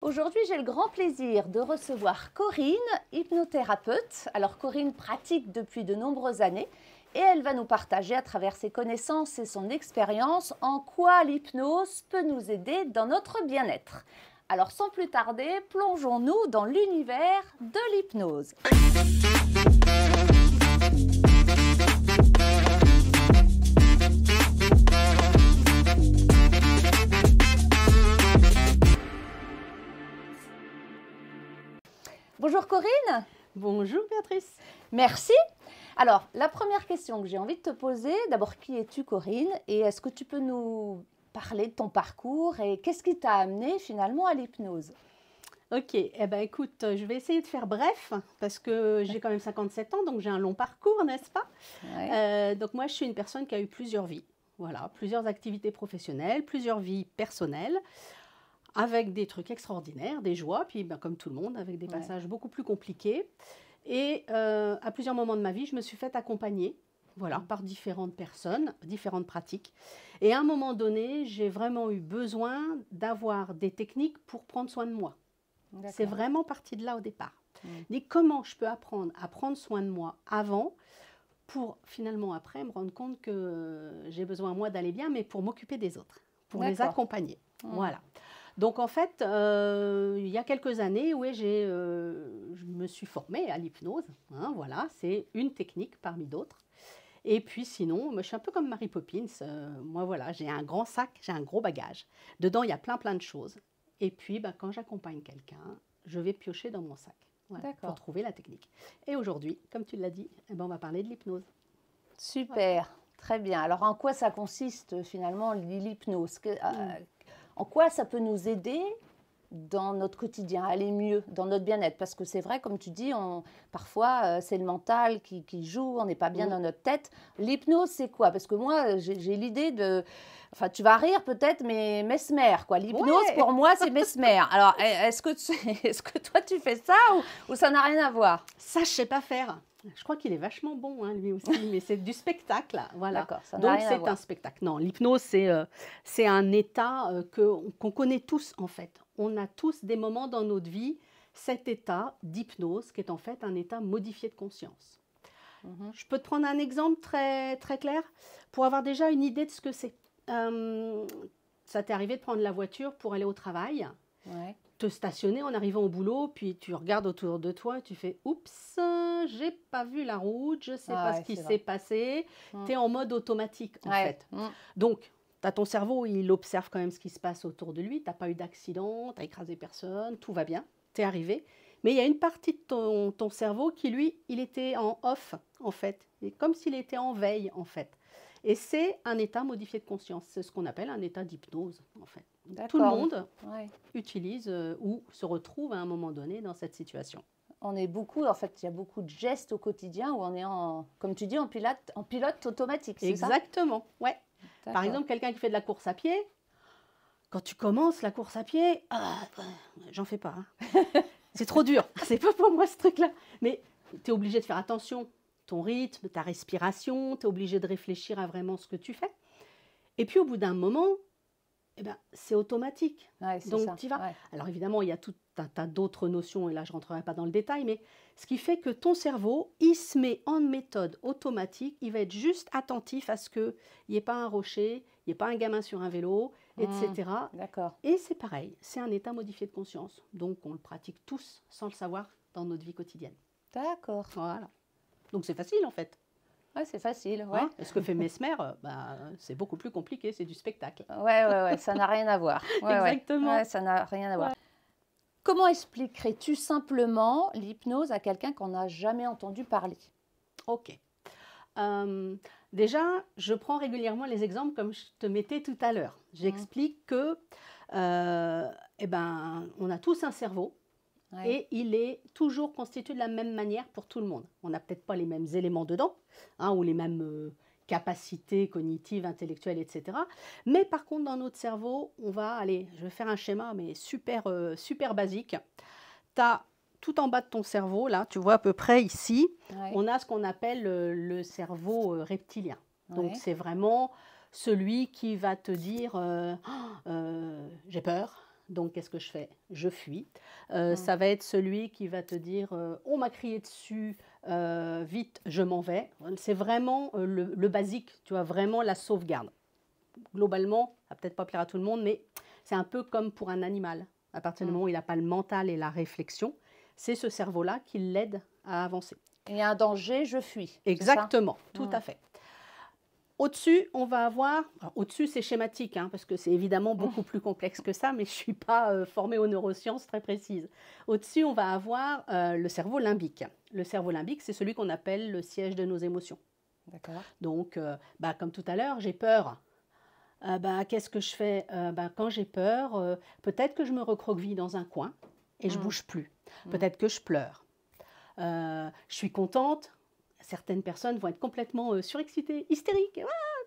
Aujourd'hui, j'ai le grand plaisir de recevoir Corinne, hypnothérapeute. Alors Corinne pratique depuis de nombreuses années et elle va nous partager à travers ses connaissances et son expérience en quoi l'hypnose peut nous aider dans notre bien-être. Alors sans plus tarder, plongeons-nous dans l'univers de l'hypnose. Bonjour Corinne. Bonjour Béatrice. Merci. Alors, la première question que j'ai envie de te poser, d'abord, qui es-tu Corinne? Et est-ce que tu peux nous parler de ton parcours et qu'est-ce qui t'a amené finalement à l'hypnose? Ok, écoute, je vais essayer de faire bref parce que j'ai quand même 57 ans, donc j'ai un long parcours, n'est-ce pas? Ouais. Donc moi, je suis une personne qui a eu plusieurs vies, voilà, plusieurs activités professionnelles, plusieurs vies personnelles, avec des trucs extraordinaires, des joies, puis comme tout le monde, avec des passages beaucoup plus compliqués. Et à plusieurs moments de ma vie, je me suis faite accompagner, voilà, par différentes personnes, différentes pratiques. Et à un moment donné, j'ai vraiment eu besoin d'avoir des techniques pour prendre soin de moi. C'est vraiment parti de là au départ. Mais comment je peux apprendre à prendre soin de moi avant pour finalement après me rendre compte que j'ai besoin moi d'aller bien, mais pour m'occuper des autres, pour les accompagner. Voilà. Donc en fait, il y a quelques années, oui, je me suis formée à l'hypnose. Hein, voilà, c'est une technique parmi d'autres. Et puis sinon, je suis un peu comme Mary Poppins. Moi, voilà, j'ai un grand sac, j'ai un gros bagage. Dedans, il y a plein de choses. Et puis, quand j'accompagne quelqu'un, je vais piocher dans mon sac pour trouver la technique. Et aujourd'hui, comme tu l'as dit, on va parler de l'hypnose. Super, très bien. Alors, en quoi ça consiste finalement l'hypnose? En quoi ça peut nous aider dans notre quotidien, aller mieux, dans notre bien-être? Parce que c'est vrai, comme tu dis, parfois c'est le mental qui joue, on n'est pas bien dans notre tête. L'hypnose, c'est quoi? Parce que moi, j'ai l'idée de... Enfin, tu vas rire peut-être, mais Mesmer, quoi. L'hypnose, pour moi, c'est Mesmer. Alors, est-ce que toi, tu fais ça ou ça n'a rien à voir? Ça, je ne sais pas faire. Je crois qu'il est vachement bon, hein, lui aussi, mais c'est du spectacle, voilà. D'accord, ça n'a Donc rien à voir. c'est un spectacle. Non, l'hypnose, c'est un état qu'on connaît tous, en fait. On a tous des moments dans notre vie, cet état d'hypnose, qui est en fait un état modifié de conscience. Je peux te prendre un exemple très, très clair pour avoir déjà une idée de ce que c'est. Ça t'est arrivé de prendre la voiture pour aller au travail, te stationner en arrivant au boulot, puis tu regardes autour de toi et tu fais « Oups, j'ai pas vu la route, je sais pas ce qui s'est passé. » Tu es en mode automatique, en fait. Donc, tu as ton cerveau, il observe quand même ce qui se passe autour de lui. Tu n'as pas eu d'accident, tu n'as écrasé personne, tout va bien, tu es arrivé. Mais il y a une partie de ton cerveau qui, lui, il était en off, en fait. Et comme s'il était en veille, en fait. Et c'est un état modifié de conscience. C'est ce qu'on appelle un état d'hypnose, en fait. Tout le monde utilise ou se retrouve à un moment donné dans cette situation. On est beaucoup, en fait, il y a beaucoup de gestes au quotidien où on est, comme tu dis, en pilote automatique, c'est ça? Exactement, ouais. Par exemple, quelqu'un qui fait de la course à pied, quand tu commences la course à pied, j'en fais pas. Hein. C'est trop dur, c'est pas pour moi ce truc-là. Mais tu es obligé de faire attention, ton rythme, ta respiration, tu es obligé de réfléchir à vraiment ce que tu fais. Et puis au bout d'un moment, c'est automatique. Donc tu y vas. Alors évidemment, il y a tout un tas d'autres notions, et là je ne rentrerai pas dans le détail, mais ce qui fait que ton cerveau, il se met en méthode automatique, il va être juste attentif à ce qu'il n'y ait pas un rocher, il n'y ait pas un gamin sur un vélo, etc. Et c'est pareil, c'est un état modifié de conscience. Donc on le pratique tous sans le savoir dans notre vie quotidienne. D'accord. Voilà. Donc c'est facile en fait. Ouais, c'est facile. Hein, ce que fait Mesmer, c'est beaucoup plus compliqué, c'est du spectacle. Ouais, ça n'a rien à voir. Exactement. Ça n'a rien à voir. Comment expliquerais-tu simplement l'hypnose à quelqu'un qu'on n'a jamais entendu parler? Ok. Déjà, je prends régulièrement les exemples comme je te mettais tout à l'heure. J'explique que on a tous un cerveau. Et il est toujours constitué de la même manière pour tout le monde. On n'a peut-être pas les mêmes éléments dedans, hein, ou les mêmes capacités cognitives, intellectuelles, etc. Mais par contre, dans notre cerveau, je vais faire un schéma, mais super, super basique. Tu as tout en bas de ton cerveau, là, tu vois à peu près ici, on a ce qu'on appelle le cerveau reptilien. Donc c'est vraiment celui qui va te dire j'ai peur. Donc, qu'est-ce que je fais? Je fuis. Ça va être celui qui va te dire on m'a crié dessus, vite, je m'en vais. C'est vraiment le basique, tu vois, vraiment la sauvegarde. Globalement, ça va peut-être pas plaire à tout le monde, mais c'est un peu comme pour un animal. À partir du moment où il n'a pas le mental et la réflexion, c'est ce cerveau-là qui l'aide à avancer. Il y a un danger, je fuis. Exactement, tout à fait. Au-dessus, on va avoir... Au-dessus, c'est schématique, hein, parce que c'est évidemment beaucoup plus complexe que ça, mais je ne suis pas formée aux neurosciences très précises. Au-dessus, on va avoir le cerveau limbique. Le cerveau limbique, c'est celui qu'on appelle le siège de nos émotions. D'accord. Donc, comme tout à l'heure, j'ai peur. Qu'est-ce que je fais? Quand j'ai peur, peut-être que je me recroqueville dans un coin et je ne bouge plus. Peut-être que je pleure. Je suis contente. Certaines personnes vont être complètement surexcitées, hystériques.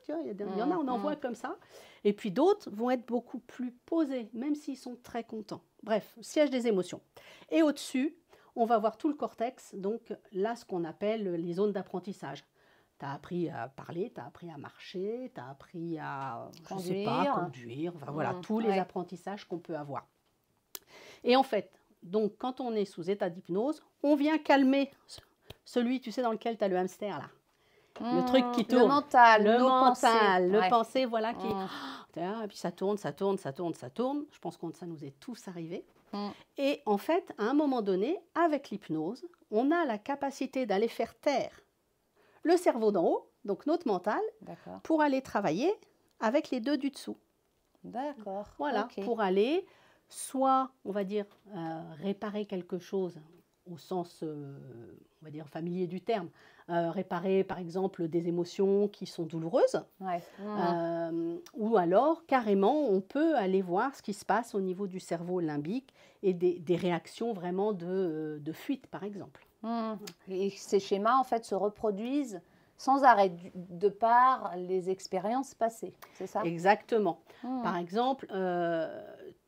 Tu vois, il y en a, on en voit comme ça. Et puis d'autres vont être beaucoup plus posés, même s'ils sont très contents. Bref, siège des émotions. Et au-dessus, on va voir tout le cortex, donc là, ce qu'on appelle les zones d'apprentissage. Tu as appris à parler, tu as appris à marcher, tu as appris à conduire. Enfin, voilà, tous les apprentissages qu'on peut avoir. Et en fait, donc, quand on est sous état d'hypnose, on vient calmer celui, tu sais, dans lequel tu as le hamster, là. Le truc qui tourne. Le mental, le pensée, voilà. Et puis ça tourne. Je pense que ça nous est tous arrivé. Et en fait, à un moment donné, avec l'hypnose, on a la capacité d'aller faire taire le cerveau d'en haut, donc notre mental, pour aller travailler avec les deux du dessous. D'accord. Voilà, pour aller soit, on va dire, réparer quelque chose au sens, on va dire, familier du terme. Réparer, par exemple, des émotions qui sont douloureuses. Ou alors, carrément, on peut aller voir ce qui se passe au niveau du cerveau limbique et des réactions vraiment de fuite, par exemple. Et ces schémas, en fait, se reproduisent sans arrêt de par les expériences passées, c'est ça? Exactement. Par exemple,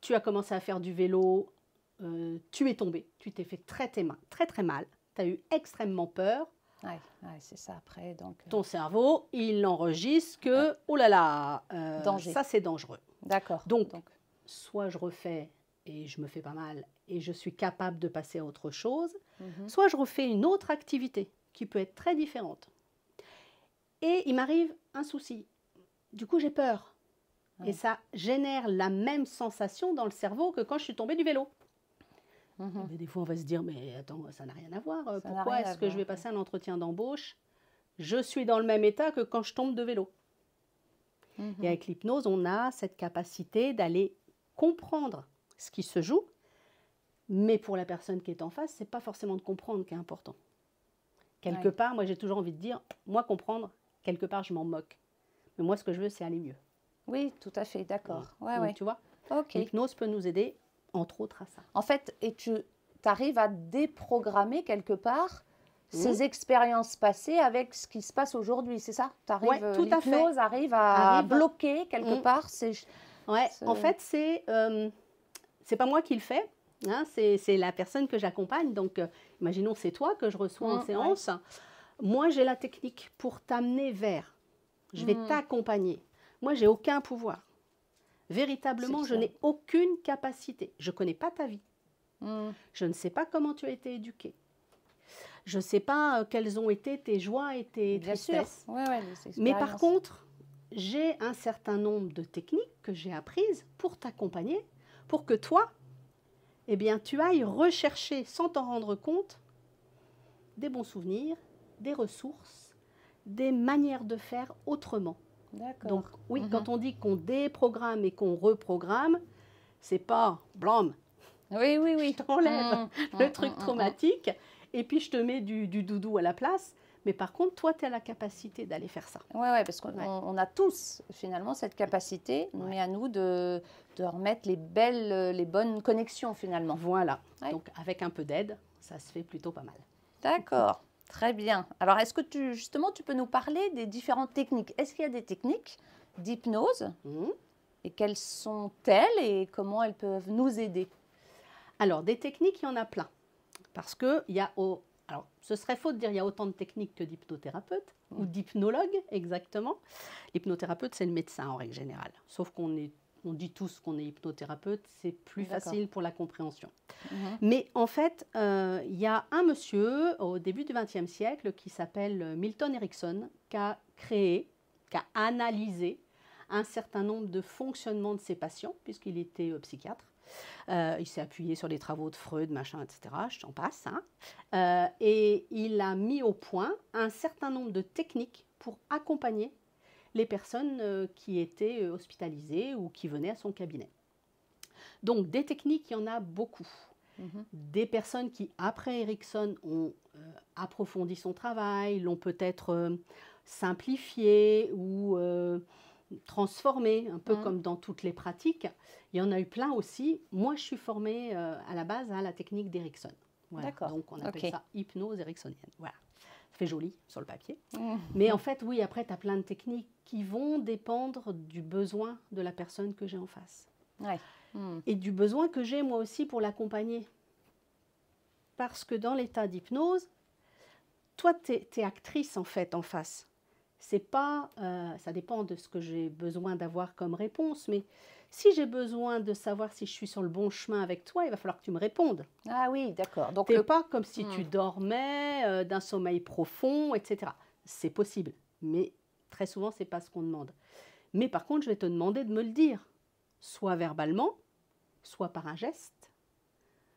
tu as commencé à faire du vélo, tu es tombé, tu t'es fait très très mal, tu as eu extrêmement peur. C'est ça après. Donc, ton cerveau, il enregistre que, oh là là, ça c'est dangereux. D'accord. Donc, soit je refais et je me fais pas mal et je suis capable de passer à autre chose, soit je refais une autre activité qui peut être très différente. Et il m'arrive un souci. Du coup, j'ai peur. Et ça génère la même sensation dans le cerveau que quand je suis tombée du vélo. Mais des fois, on va se dire, mais attends, ça n'a rien à voir. Pourquoi est-ce que je vais passer un entretien d'embauche? Je suis dans le même état que quand je tombe de vélo. Et avec l'hypnose, on a cette capacité d'aller comprendre ce qui se joue. Mais pour la personne qui est en face, ce n'est pas forcément de comprendre qui est important. Quelque part, moi, j'ai toujours envie de dire, moi, comprendre, quelque part, je m'en moque. Mais moi, ce que je veux, c'est aller mieux. Oui, tout à fait, d'accord. Donc, tu vois, l'hypnose peut nous aider, entre autres, à ça. En fait, et tu arrives à déprogrammer quelque part ces expériences passées avec ce qui se passe aujourd'hui, c'est ça? L'hypnose arrive à bloquer quelque part En fait, c'est pas moi qui le fais. Hein, c'est la personne que j'accompagne. Donc, imaginons, c'est toi que je reçois en séance. Moi, j'ai la technique pour t'amener vers. Je vais t'accompagner. Moi, j'ai aucun pouvoir. Véritablement, je n'ai aucune capacité. Je ne connais pas ta vie. Je ne sais pas comment tu as été éduquée. Je ne sais pas quelles ont été tes joies et tes tristesses. Mais par contre, j'ai un certain nombre de techniques que j'ai apprises pour t'accompagner, pour que toi, eh bien, tu ailles rechercher, sans t'en rendre compte, des bons souvenirs, des ressources, des manières de faire autrement. Donc, oui, quand on dit qu'on déprogramme et qu'on reprogramme, c'est pas blam. Je t'enlève le truc traumatique et puis je te mets du doudou à la place. Mais par contre, toi, tu as la capacité d'aller faire ça. Oui, parce qu'on a tous, finalement, cette capacité, mais à nous de remettre les bonnes connexions, finalement. Voilà. Donc, avec un peu d'aide, ça se fait plutôt pas mal. D'accord. Très bien. Alors, est-ce que tu peux nous parler des différentes techniques? Est-ce qu'il y a des techniques d'hypnose? Et quelles sont-elles et comment elles peuvent nous aider? Alors, des techniques, il y en a plein. Parce que il y a... Alors, ce serait faux de dire qu'il y a autant de techniques que d'hypnothérapeutes ou d'hypnologues, exactement. L'hypnothérapeute, c'est le médecin en règle générale. Sauf qu'on est on dit tous qu'on est hypnothérapeute, c'est plus D'accord. facile pour la compréhension. Mhm. Mais en fait, il y a un monsieur au début du XXe siècle qui s'appelle Milton Erickson, qui a créé, qui a analysé un certain nombre de fonctionnements de ses patients, puisqu'il était psychiatre. Il s'est appuyé sur les travaux de Freud, machin, etc. Je t'en passe. Hein. Et il a mis au point un certain nombre de techniques pour accompagner les personnes qui étaient hospitalisées ou qui venaient à son cabinet. Donc, des techniques, il y en a beaucoup. Mhm. Des personnes qui, après Erickson, ont approfondi son travail, l'ont peut-être simplifié ou transformé, un peu comme dans toutes les pratiques. Il y en a eu plein aussi. Moi, je suis formée à la base à la technique d'Erickson. Voilà. D'accord. Donc, on appelle Ok. ça hypnose ericksonienne. Voilà. Ça fait joli sur le papier. Mhm. Mais en fait, oui, après, tu as plein de techniques qui vont dépendre du besoin de la personne que j'ai en face. Ouais. Mhm. Et du besoin que j'ai moi aussi pour l'accompagner. Parce que dans l'état d'hypnose, toi, tu es actrice en fait en face. C'est pas, ça dépend de ce que j'ai besoin d'avoir comme réponse, mais si j'ai besoin de savoir si je suis sur le bon chemin avec toi, il va falloir que tu me répondes. Ah oui, d'accord. Donc, C'est pas comme si Hmm. tu dormais d'un sommeil profond, etc. C'est possible, mais très souvent, c'est pas ce qu'on demande. Mais par contre, je vais te demander de me le dire, soit verbalement, soit par un geste,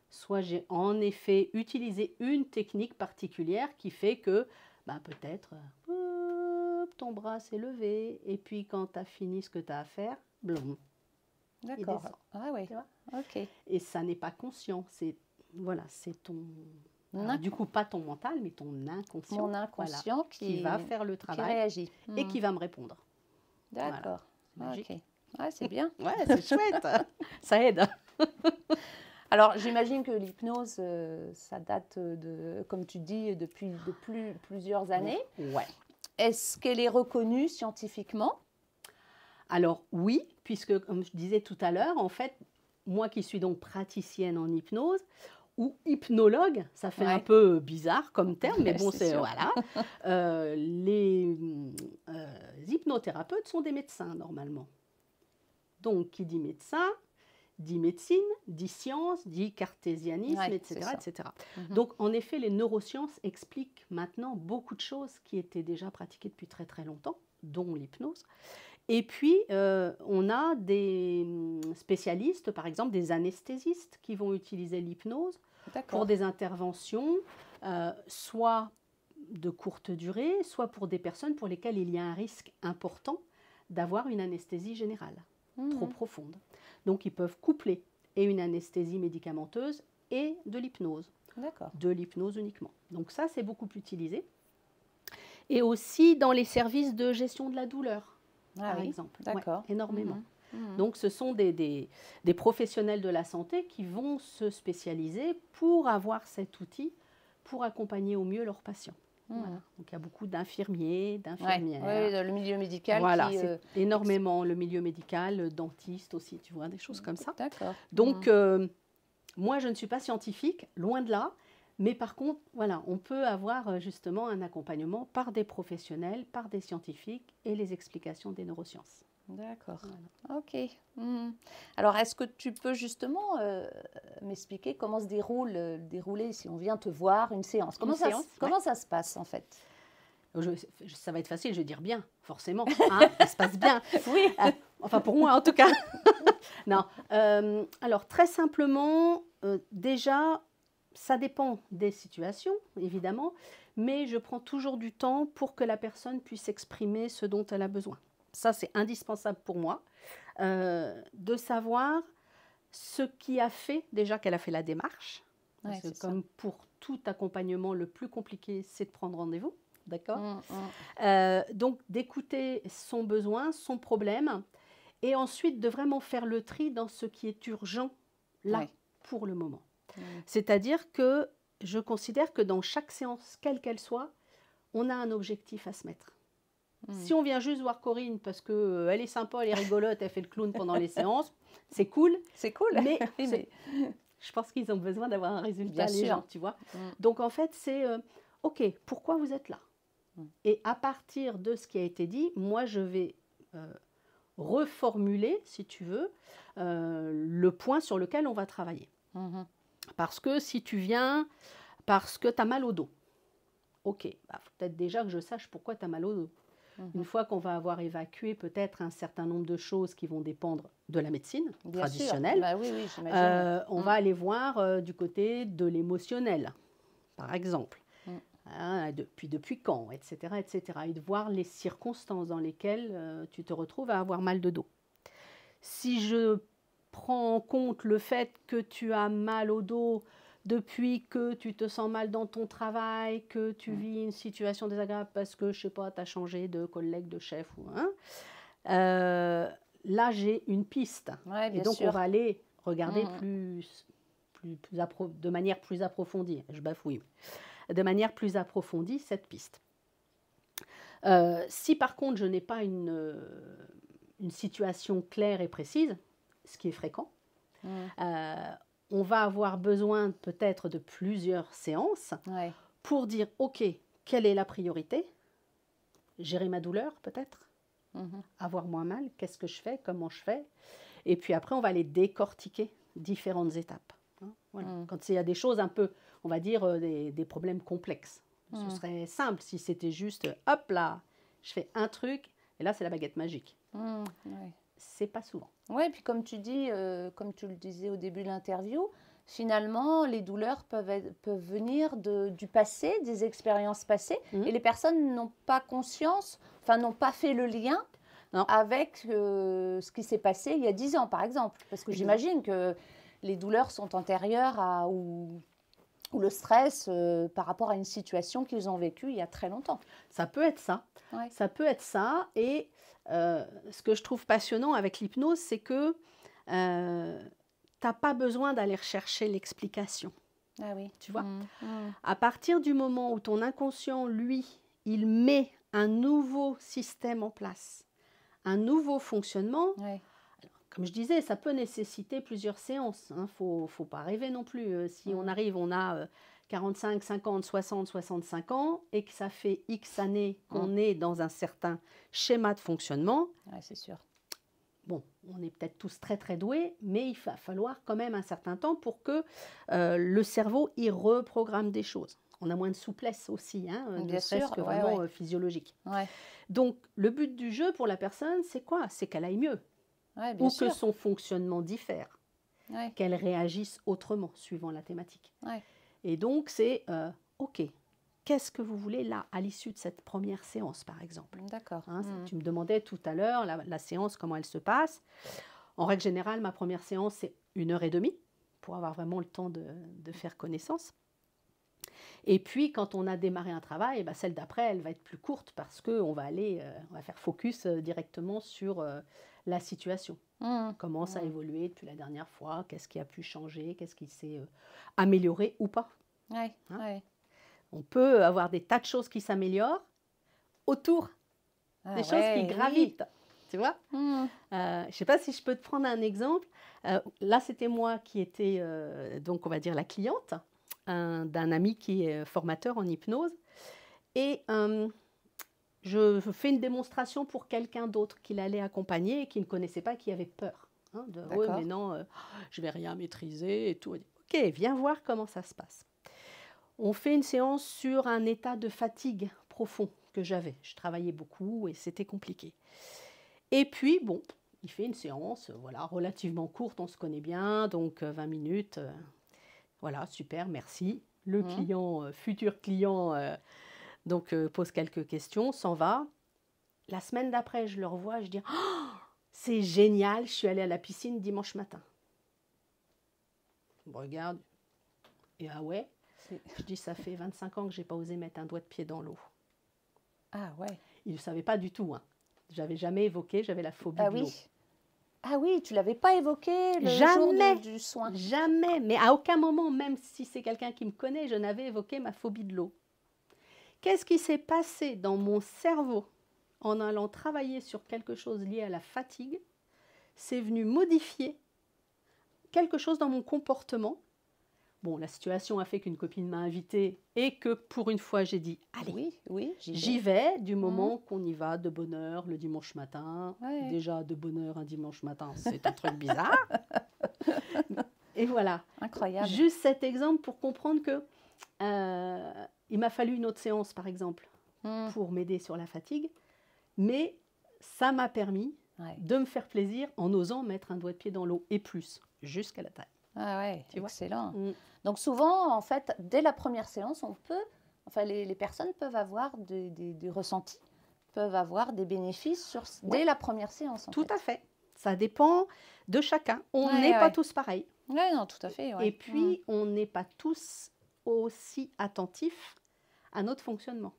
soit j'ai en effet utilisé une technique particulière qui fait que peut-être ton bras s'est levé et puis quand tu as fini ce que tu as à faire, blum, d'accord. descend. Ah oui. Tu vois. Ok. Et ça n'est pas conscient, c'est ton alors, Inc- du coup pas ton mental mais ton inconscient, Mon inconscient voilà, qui va faire le qui travail réagit. et Hmm. qui va me répondre. D'accord. C'est magique. Ok. Ouais, c'est bien. Ouais, c'est chouette. Ça aide. Alors, j'imagine que l'hypnose, ça date comme tu dis, depuis plusieurs années. Ouais. Est-ce qu'elle est reconnue scientifiquement? Alors oui, puisque comme je disais tout à l'heure, en fait, moi qui suis donc praticienne en hypnose ou hypnologue, ça fait un Ouais. peu bizarre comme terme, mais bon, C'est sûr. voilà. Les hypnothérapeutes sont des médecins normalement. Donc, qui dit médecin, dit médecine, dit science, dit cartésianisme, Ouais, etc., c'est ça. etc. Mhm. Donc, en effet, les neurosciences expliquent maintenant beaucoup de choses qui étaient déjà pratiquées depuis très très longtemps, dont l'hypnose. Et puis, on a des spécialistes, par exemple des anesthésistes, qui vont utiliser l'hypnose pour D'accord. des interventions, soit de courte durée, soit pour des personnes pour lesquelles il y a un risque important d'avoir une anesthésie générale, trop Mhm. profonde. Donc, ils peuvent coupler et une anesthésie médicamenteuse et de l'hypnose uniquement. Donc ça, c'est beaucoup utilisé. Et aussi dans les services de gestion de la douleur, Ah par oui, exemple. d'accord. Ouais, énormément. Mhm. Mhm. Donc ce sont des professionnels de la santé qui vont se spécialiser pour avoir cet outil pour accompagner au mieux leurs patients. Mhm. Voilà. Donc il y a beaucoup d'infirmiers, Ouais. d'infirmières. Oui, le milieu médical Voilà, qui... c'est énormément le milieu médical, dentiste aussi, tu vois, des choses comme ça. D'accord. Donc, moi, je ne suis pas scientifique, loin de là. Mais par contre, voilà, on peut avoir justement un accompagnement par des professionnels, par des scientifiques et les explications des neurosciences. D'accord. Voilà. Ok. Mhm. Alors, est-ce que tu peux justement m'expliquer comment se dérouler si on vient te voir une séance? Comment ça se passe en fait? Ça va être facile, je vais dire bien, forcément. Hein, ça se passe bien. Oui. Enfin, pour moi, en tout cas. Non. Alors, très simplement, déjà, ça dépend des situations, évidemment, mais je prends toujours du temps pour que la personne puisse exprimer ce dont elle a besoin. Ça, c'est indispensable pour moi, de savoir ce qui a fait déjà qu'elle a fait la démarche. Parce que comme pour tout accompagnement, le plus compliqué, c'est de prendre rendez-vous. D'accord ? Donc, d'écouter son besoin, son problème, et ensuite de vraiment faire le tri dans ce qui est urgent, là, pour le moment. C'est-à-dire que je considère que dans chaque séance, quelle qu'elle soit, on a un objectif à se mettre. Si on vient juste voir Corinne parce qu'elle est sympa, elle est rigolote, elle fait le clown pendant les séances, c'est cool. C'est cool. Mais je pense qu'ils ont besoin d'avoir un résultat, Bien les sûr. gens, tu vois. Donc en fait, c'est OK, pourquoi vous êtes là? Et à partir de ce qui a été dit, moi, je vais reformuler, si tu veux, le point sur lequel on va travailler. Parce que si tu viens parce que tu as mal au dos, ok, bah, faut peut-être déjà que je sache pourquoi tu as mal au dos. Une fois qu'on va avoir évacué peut-être un certain nombre de choses qui vont dépendre de la médecine traditionnelle, bah, oui, j'imagine. on va aller voir du côté de l'émotionnel, par exemple. Hein, depuis quand, etc., etc. Et de voir les circonstances dans lesquelles tu te retrouves à avoir mal de dos. Si je prends en compte le fait que tu as mal au dos depuis que tu te sens mal dans ton travail, que tu vis une situation désagréable parce que, je sais pas, tu as changé de collègue, de chef, ou là j'ai une piste. Ouais, et donc sûr. on va aller regarder de manière plus approfondie. Je bafouille. De manière plus approfondie cette piste. Si par contre je n'ai pas une situation claire et précise, ce qui est fréquent, on va avoir besoin peut-être de plusieurs séances pour dire, ok, quelle est la priorité? Gérer ma douleur peut-être? Avoir moins mal? Qu'est-ce que je fais? Comment je fais? Et puis après, on va aller décortiquer différentes étapes. Voilà. Quand il y a des choses un peu, on va dire, des problèmes complexes. Ce serait simple si c'était juste, hop là, je fais un truc, et là c'est la baguette magique. C'est pas souvent. Oui, puis comme tu dis, comme tu le disais au début de l'interview, finalement, les douleurs peuvent venir du passé, des expériences passées, et les personnes n'ont pas conscience, enfin n'ont pas fait le lien avec ce qui s'est passé il y a 10 ans, par exemple. Parce que j'imagine que les douleurs sont antérieures ou le stress par rapport à une situation qu'ils ont vécue il y a très longtemps. Ça peut être ça. Ça peut être ça. Et ce que je trouve passionnant avec l'hypnose, c'est que tu n'as pas besoin d'aller rechercher l'explication. Ah oui. Tu vois, à partir du moment où ton inconscient, lui, il met un nouveau système en place, un nouveau fonctionnement, comme je disais, ça peut nécessiter plusieurs séances. Faut pas rêver non plus. Si on arrive, on a 45, 50, 60, 65 ans et que ça fait X années qu'on est dans un certain schéma de fonctionnement. C'est sûr. Bon, on est peut-être tous très très doués, mais il va falloir quand même un certain temps pour que le cerveau y reprogramme des choses. On a moins de souplesse aussi, ne serait-ce que vraiment physiologique. Donc, le but du jeu pour la personne, c'est quoi? C'est qu'elle aille mieux. Ou que son fonctionnement diffère, qu'elle réagisse autrement, suivant la thématique. Et donc, c'est, OK, qu'est-ce que vous voulez là, à l'issue de cette première séance, par exemple? D'accord. Tu me demandais tout à l'heure, la séance, comment elle se passe. En règle générale, ma première séance, c'est 1h30, pour avoir vraiment le temps de faire connaissance. Et puis, quand on a démarré un travail, celle d'après, elle va être plus courte, parce qu'on va on va faire focus directement sur la situation. Comment ça a évolué depuis la dernière fois, qu'est-ce qui a pu changer, qu'est-ce qui s'est amélioré ou pas. On peut avoir des tas de choses qui s'améliorent autour des choses qui gravitent. Tu vois, je ne sais pas si je peux te prendre un exemple. Là, c'était moi qui étais, donc on va dire la cliente d'un ami qui est formateur en hypnose. Et je fais une démonstration pour quelqu'un d'autre qu'il allait accompagner et qui ne connaissait pas, qui avait peur. Mais non, je ne vais rien maîtriser et tout. Ok, viens voir comment ça se passe. On fait une séance sur un état de fatigue profond que j'avais. Je travaillais beaucoup et c'était compliqué. Et puis, bon, il fait une séance relativement courte, on se connaît bien, donc 20 minutes. Voilà, super, merci. Le client, futur client, pose quelques questions, s'en va. La semaine d'après, je le revois, je dis oh, c'est génial, je suis allée à la piscine dimanche matin. Je me regarde, et ah ouais, je dis ça fait 25 ans que je n'ai pas osé mettre un doigt de pied dans l'eau. Ah ouais. Il ne savait pas du tout. Je n'avais jamais évoqué, j'avais la phobie de l'eau. Ah oui, tu ne l'avais pas évoqué le jour du soin. Jamais, mais à aucun moment, même si c'est quelqu'un qui me connaît, je n'avais évoqué ma phobie de l'eau. Qu'est-ce qui s'est passé dans mon cerveau en allant travailler sur quelque chose lié à la fatigue? C'est venu modifier quelque chose dans mon comportement Bon, la situation a fait qu'une copine m'a invitée et que pour une fois, j'ai dit, allez, Oui, oui, j'y vais du moment qu'on y va de bonne heure le dimanche matin. Ouais. Déjà, de bonne heure un dimanche matin, c'est un truc bizarre. Et voilà. Incroyable. Juste cet exemple pour comprendre que il m'a fallu une autre séance, par exemple, pour m'aider sur la fatigue. Mais ça m'a permis de me faire plaisir en osant mettre un doigt de pied dans l'eau et plus, jusqu'à la taille. Ah ouais, Tu vois. excellent. Donc souvent, en fait, dès la première séance, les personnes peuvent avoir des ressentis, peuvent avoir des bénéfices dès la première séance. Tout à fait. Ça dépend de chacun. On n'est pas tous pareils. Oui, non, tout à fait. Ouais. Et puis, on n'est pas tous aussi attentifs à notre fonctionnement.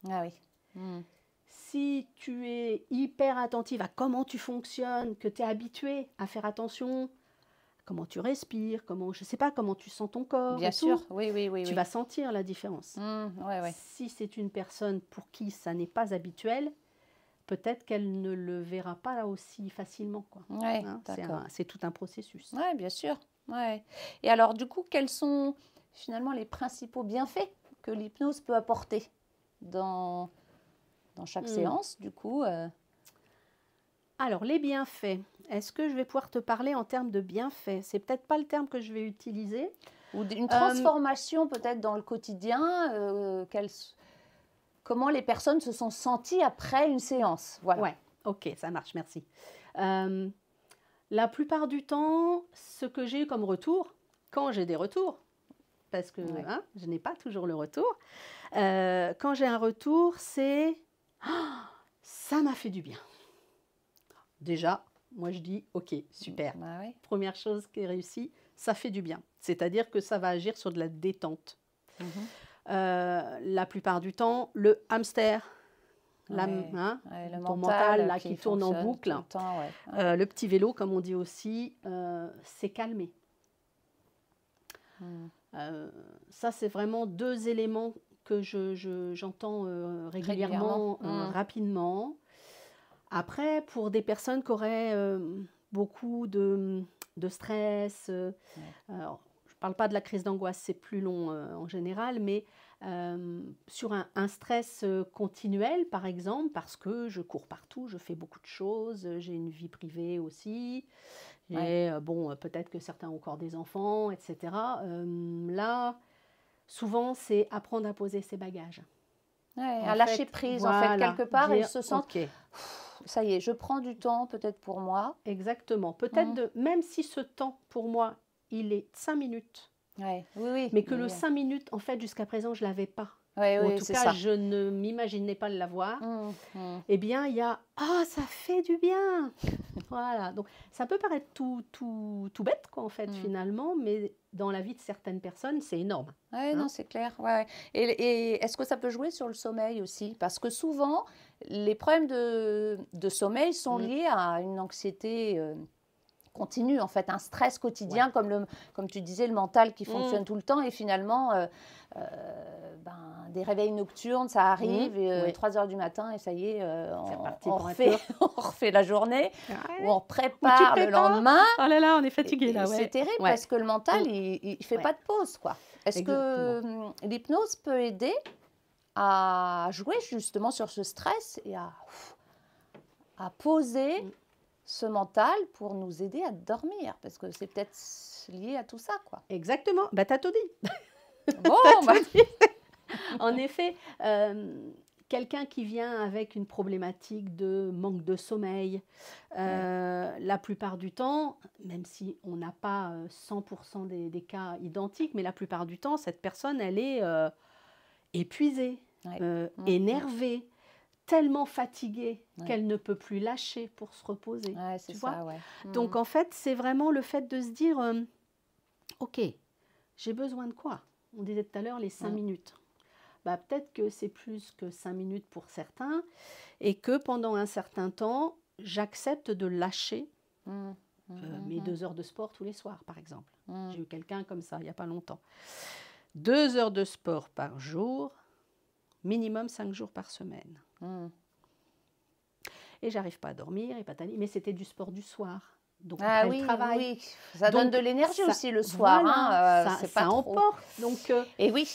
Ah oui. Si tu es hyper attentive à comment tu fonctionnes, que tu es habitué à faire attention, comment tu respires, je ne sais pas, comment tu sens ton corps. Bien sûr, oui. Tu vas sentir la différence. Ouais. Si c'est une personne pour qui ça n'est pas habituel, peut-être qu'elle ne le verra pas là aussi facilement. Ouais, d'accord. C'est tout un processus. Oui, bien sûr. Ouais. Et alors, du coup, quels sont finalement les principaux bienfaits que l'hypnose peut apporter dans chaque séance, du coup Alors, les bienfaits. Est-ce que je vais pouvoir te parler en termes de bienfaits? C'est peut-être pas le terme que je vais utiliser. Ou une transformation peut-être dans le quotidien. Comment les personnes se sont senties après une séance. Voilà. Ouais, ok, ça marche, merci. La plupart du temps, ce que j'ai eu comme retour, quand j'ai des retours, parce que je n'ai pas toujours le retour, quand j'ai un retour, c'est ça m'a fait du bien. Déjà, moi je dis ok, super. Première chose qui est réussie, ça fait du bien. C'est-à-dire que ça va agir sur de la détente. La plupart du temps, le hamster, le mental là, qui tourne en boucle, le petit vélo comme on dit aussi, c'est calmé. Ça, c'est vraiment deux éléments que j'entends régulièrement, rapidement. Après, pour des personnes qui auraient beaucoup de stress, alors, je ne parle pas de la crise d'angoisse, c'est plus long en général, mais sur un stress continuel, par exemple, parce que je cours partout, je fais beaucoup de choses, j'ai une vie privée aussi, peut-être que certains ont encore des enfants, etc. Là, souvent, c'est apprendre à poser ses bagages. À lâcher prise, en fait, quelque part, ils se sentent... Ça y est, je prends du temps peut-être pour moi. Exactement. Peut-être même si ce temps pour moi, il est 5 minutes. Mais que le 5 minutes, en fait, jusqu'à présent, je ne l'avais pas. En tout cas, je ne m'imaginais pas l'avoir. Eh bien, il y a « Ah, ça fait du bien !» Voilà. Donc, ça peut paraître tout bête, quoi, en fait, finalement, mais dans la vie de certaines personnes, c'est énorme. Non, c'est clair. Et est-ce que ça peut jouer sur le sommeil aussi? Parce que souvent, les problèmes de sommeil sont liés à une anxiété continue, en fait, un stress quotidien, comme tu disais, le mental qui fonctionne tout le temps, et finalement, des réveils nocturnes, ça arrive, et 3 heures du matin, et ça y est, on refait la journée, ou on prépare le lendemain. Oh là là, on est fatigué là. C'est terrible parce que le mental, il ne fait pas de pause, quoi. Est-ce que l'hypnose peut aider à jouer justement sur ce stress et à poser ce mental pour nous aider à dormir, parce que c'est peut-être lié à tout ça, quoi. Exactement. Bah, t'as tout dit. Bon, En effet, quelqu'un qui vient avec une problématique de manque de sommeil, la plupart du temps, même si on n'a pas 100% des cas identiques, mais la plupart du temps, cette personne, elle est épuisée, énervée, tellement fatiguée qu'elle ne peut plus lâcher pour se reposer. C'est ça, Donc, en fait, c'est vraiment le fait de se dire, ok, j'ai besoin de quoi? On disait tout à l'heure les 5 minutes. Bah, peut-être que c'est plus que 5 minutes pour certains et que pendant un certain temps, j'accepte de lâcher mes 2 heures de sport tous les soirs, par exemple. J'ai eu quelqu'un comme ça il n'y a pas longtemps. 2 heures de sport par jour, minimum 5 jours par semaine. Et j'arrive pas à dormir, et patani, mais c'était du sport du soir. Donc Ah après oui, le travail. oui, ça donne Donc, de l'énergie ça- aussi le soir, voilà, hein, c'est pas ça trop. emporte. Donc, Et oui.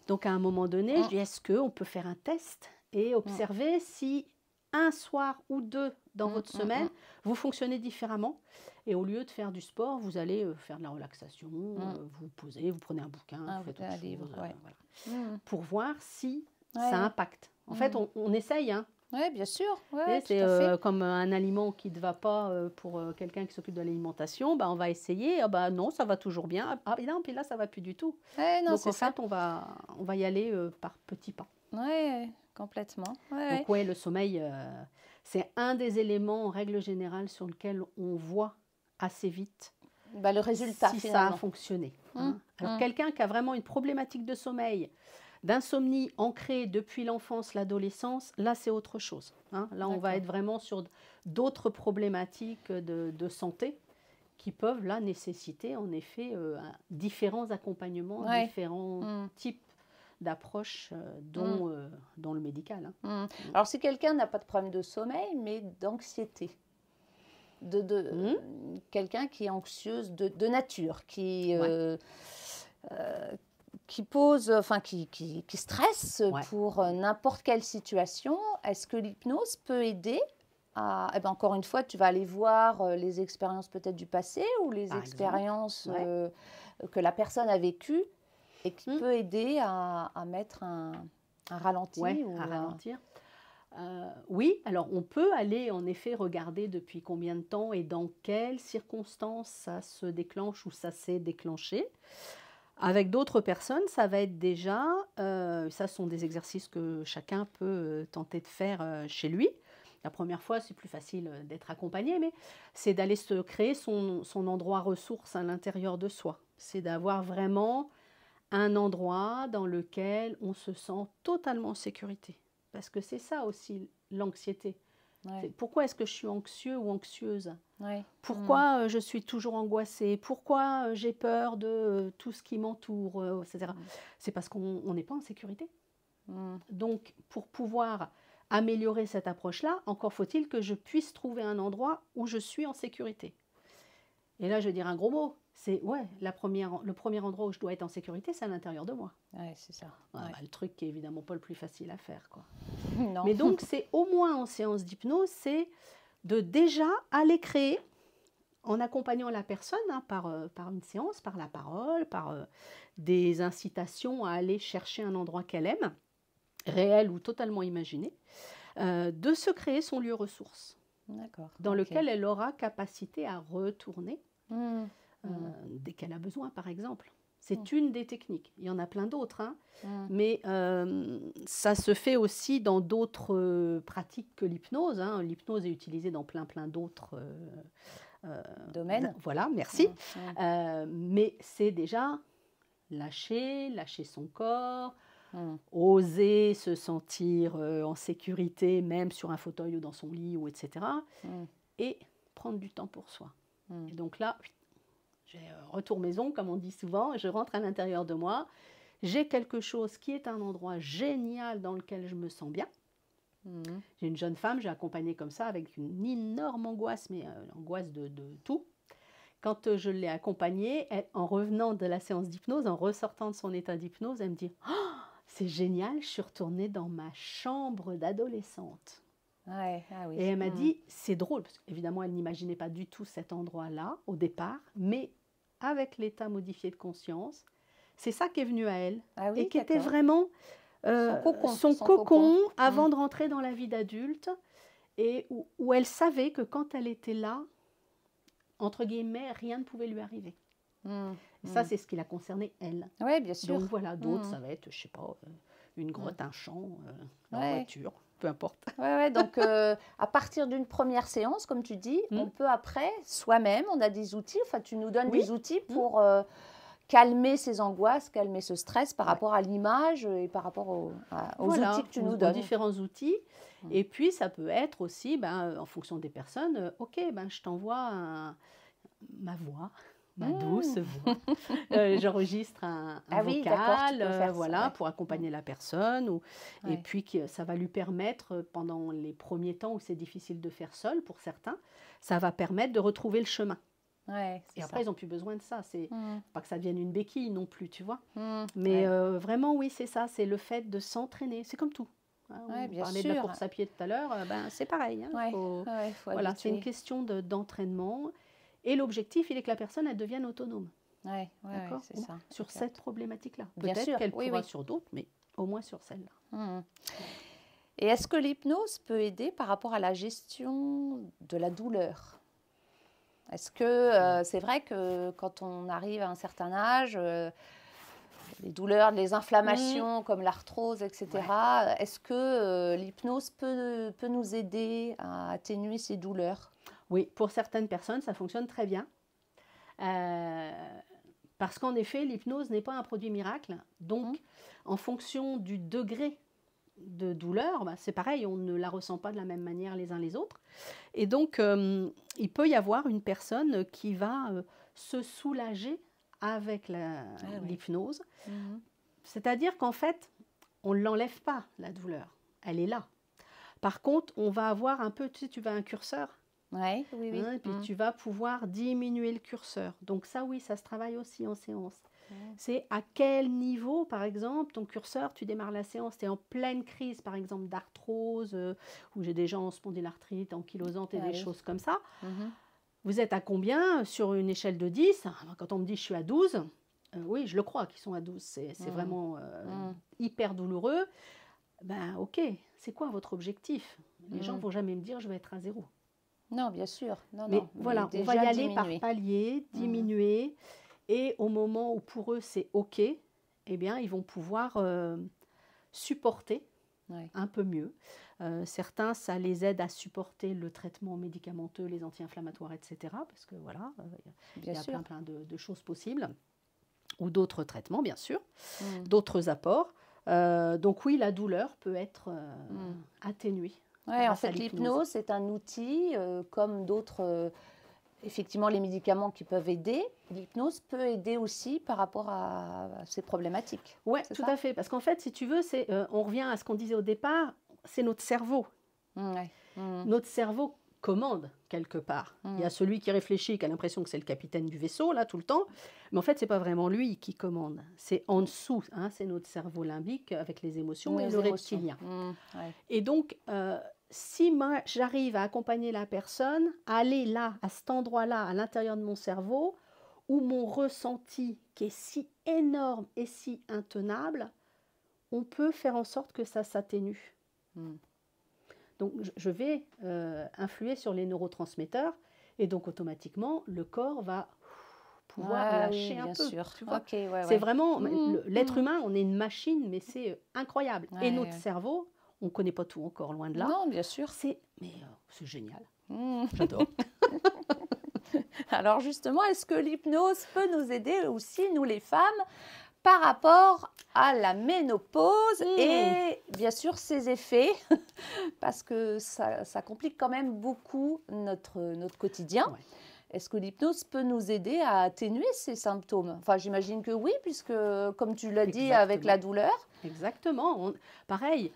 à un moment donné, je Mm, dis, est-ce qu'on peut faire un test et mm, observer si un soir ou deux dans mm, votre mm, semaine, mm, vous fonctionnez différemment. Et au lieu de faire du sport, vous allez faire de la relaxation, mm. vous posez, vous prenez un bouquin, Ah, vous faites un autre livre, chose, ouais. voilà. Mm. Pour voir si ça Ouais, impacte. En fait, on essaye, hein. ouais, bien sûr, ouais, Tu sais, ouais, c'est tout à fait. comme un aliment qui ne va pas pour quelqu'un qui s'occupe de l'alimentation, bah, on va essayer, ah bah non, ça va toujours bien, ah non, puis là, ça va plus du tout. Ouais, non, Donc c'est en ça. fait, on va y aller par petits pas. Ouais, complètement. Ouais, ouais. Donc ouais, le sommeil, c'est un des éléments en règle générale sur lequel on voit assez vite Bah, le résultat si ça a finalement. fonctionné. Mm, Alors mm. quelqu'un qui a vraiment une problématique de sommeil, d'insomnie ancrée depuis l'enfance, l'adolescence, là c'est autre chose. Là on va D'accord. être vraiment sur d'autres problématiques de santé qui peuvent là nécessiter en effet différents accompagnements, Ouais. différents Mm, types d'approches mm, dont le médical. mm. Alors si quelqu'un n'a pas de problème de sommeil, mais d'anxiété, Mhm. quelqu'un qui est anxieuse de nature, Ouais. qui pose, enfin qui stresse Ouais. pour n'importe quelle situation, est-ce que l'hypnose peut aider à, eh ben, encore une fois, tu vas aller voir les expériences peut-être du passé ou les Par exemple. expériences Ouais. que la personne a vécues et qui Mm. peut aider à mettre un ralenti Ouais, ou à ralentir. Oui, alors on peut aller en effet regarder depuis combien de temps et dans quelles circonstances ça se déclenche ou ça s'est déclenché. Avec d'autres personnes, ça va être déjà, ça sont des exercices que chacun peut tenter de faire chez lui. La première fois, c'est plus facile d'être accompagné, mais c'est d'aller se créer son endroit ressource à l'intérieur de soi. C'est d'avoir vraiment un endroit dans lequel on se sent totalement en sécurité. Parce que c'est ça aussi l'anxiété. ouais, Pourquoi est-ce que je suis anxieux ou anxieuse? ouais. Pourquoi je suis toujours angoissée? Pourquoi j'ai peur de tout ce qui m'entoure, etc. C'est parce qu'on n'est pas en sécurité. Mm. Donc, pour pouvoir améliorer cette approche-là, encore faut-il que je puisse trouver un endroit où je suis en sécurité. Et là, je vais dire un gros mot. C'est, ouais, le premier endroit où je dois être en sécurité, c'est à l'intérieur de moi. Ouais, c'est ça. Ouais, Ouais. bah, le truc qui est évidemment pas le plus facile à faire, quoi. Non. Mais donc, c'est au moins en séance d'hypnose, c'est de déjà aller créer, en accompagnant la personne par une séance, par la parole, par des incitations à aller chercher un endroit qu'elle aime, réel ou totalement imaginé, de se créer son lieu ressource, D'accord. dans ok. lequel elle aura capacité à retourner Mm. dès qu'elle a besoin, par exemple. C'est une des techniques. Il y en a plein d'autres, hein. Mm. Mais ça se fait aussi dans d'autres pratiques que l'hypnose. L'hypnose est utilisée dans plein d'autres Domaine. voilà, merci. Mm. Mais c'est déjà lâcher son corps, Mm. oser se sentir en sécurité, même sur un fauteuil ou dans son lit, ou etc. Mm. Et prendre du temps pour soi. Mm. Et donc là, j'ai retour maison, comme on dit souvent, je rentre à l'intérieur de moi, j'ai quelque chose qui est un endroit génial dans lequel je me sens bien. Mm. J'ai une jeune femme, j'ai accompagné comme ça avec une énorme angoisse, mais angoisse de tout. Quand je l'ai accompagnée, en revenant de la séance d'hypnose, en ressortant de son état d'hypnose, elle me dit « Oh, c'est génial, je suis retournée dans ma chambre d'adolescente. » Ouais, ah oui. Et elle m'a Mm. dit, c'est drôle, parce qu'évidemment, elle n'imaginait pas du tout cet endroit-là au départ, mais avec l'état modifié de conscience, c'est ça qui est venu à elle, Ah oui, et qui était d'accord. vraiment son cocon avant de rentrer dans la vie d'adulte, et où elle savait que quand elle était là, entre guillemets, rien ne pouvait lui arriver. Mm. Et ça, c'est ce qui la concernait, elle. Oui, bien sûr. Donc voilà, d'autres, Mm. ça va être, je sais pas, une grotte, un champ, leur Ouais. voiture, peu importe. Ouais, donc à partir d'une première séance, comme tu dis, Mm. on peut après, soi-même, on a des outils, enfin tu nous donnes Oui. des outils pour calmer ces angoisses, calmer ce stress par Ouais. rapport à l'image et par rapport aux Voilà, outils que tu nous aux donnes. différents outils. Mm. Et puis, ça peut être aussi, en fonction des personnes, ok, je t'envoie ma voix, ma douce voix. J'enregistre un Ah oui, d'accord, tu vocal, peux faire ça, voilà, ouais. pour accompagner la personne. Et Ouais. puis, ça va lui permettre, pendant les premiers temps où c'est difficile de faire seul pour certains, ça va permettre de retrouver le chemin. Ouais, Et c'est après, ça. ils n'ont plus besoin de ça. C'est Mm. pas que ça devienne une béquille non plus, tu vois. Mais Ouais. vraiment, oui, c'est ça. C'est le fait de s'entraîner. C'est comme tout. Hein, Ouais, on bien parlait de la sûr. course à pied tout à l'heure. Ben, c'est pareil. Hein, Ouais, ouais, faut voilà, c'est une habituer. question d'entraînement. Et l'objectif, il est que la personne, elle devienne autonome. Ouais, ouais, D'accord? c'est Au ça. sur Exact. cette problématique-là. Bien Peut-être sûr, qu'elle oui, pourra oui. sur d'autres, mais au moins sur celle-là. Mm. Et est-ce que l'hypnose peut aider par rapport à la gestion de la douleur? Est-ce que c'est vrai que quand on arrive à un certain âge, les douleurs, les inflammations comme l'arthrose, etc., est-ce que l'hypnose peut nous aider à atténuer ces douleurs? Oui, pour certaines personnes, ça fonctionne très bien. Euh, Parce qu'en effet, l'hypnose n'est pas un produit miracle. Donc, en fonction du degré de douleur, bah, c'est pareil, on ne la ressent pas de la même manière les uns les autres. Et donc, il peut y avoir une personne qui va se soulager avec oui. l'hypnose. Mhm. C'est-à-dire qu'en fait, on ne l'enlève pas, la douleur. Elle est là. Par contre, on va avoir un peu, tu sais, tu vas à un curseur. Ouais, oui, oui. Hein, et puis tu vas pouvoir diminuer le curseur. Donc ça, oui, ça se travaille aussi en séance. C'est à quel niveau, par exemple, ton curseur, tu démarres la séance, tu es en pleine crise, par exemple, d'arthrose, où j'ai des gens en spondylarthrite, ankylosante et Ah des oui. choses comme ça. Mhm. Vous êtes à combien sur une échelle de 10? Quand on me dit je suis à 12, oui, je le crois qu'ils sont à 12. C'est vraiment hyper douloureux. Ben ok, c'est quoi votre objectif? Les gens ne vont jamais me dire je vais être à 0. Non, bien sûr. Non, Mais non. voilà, on va déjà y aller par diminuer. paliers, diminuer. Et au moment où pour eux c'est OK, eh bien, ils vont pouvoir supporter un peu mieux. Certains, ça les aide à supporter le traitement médicamenteux, les anti-inflammatoires, etc. Parce que voilà, il y a plein de choses possibles. Ou d'autres traitements, bien sûr, d'autres apports. Donc oui, la douleur peut être atténuée. Oui, en fait, l'hypnose, c'est un outil comme d'autres, effectivement, les médicaments qui peuvent aider. L'hypnose peut aider aussi par rapport à ces problématiques. Oui, tout à fait. Parce qu'en fait, si tu veux, on revient à ce qu'on disait au départ, c'est notre cerveau. Notre cerveau commande quelque part. Il y a celui qui réfléchit, qui a l'impression que c'est le capitaine du vaisseau, là, tout le temps. Mais en fait, ce n'est pas vraiment lui qui commande. C'est en dessous. Hein, c'est notre cerveau limbique avec les émotions et le reptilien. Et donc, si moi, j'arrive à accompagner la personne, à aller là, à cet endroit-là, à l'intérieur de mon cerveau, où mon ressenti, qui est si énorme et si intenable, on peut faire en sorte que ça s'atténue. Donc, je vais influer sur les neurotransmetteurs et donc automatiquement, le corps va pouvoir lâcher un peu. Sûr. Tu vois, okay, c'est vraiment, l'être humain, on est une machine, mais c'est incroyable. Et notre cerveau, on ne connaît pas tout encore, loin de là. Non, bien sûr. C'est génial. J'adore. Alors justement, est-ce que l'hypnose peut nous aider aussi, nous les femmes, par rapport à la ménopause et bien sûr ses effets, parce que ça complique quand même beaucoup notre quotidien. Ouais. Est-ce que l'hypnose peut nous aider à atténuer ces symptômes? Enfin, j'imagine que oui, puisque comme tu l'as dit, avec la douleur. Exactement. Pareil,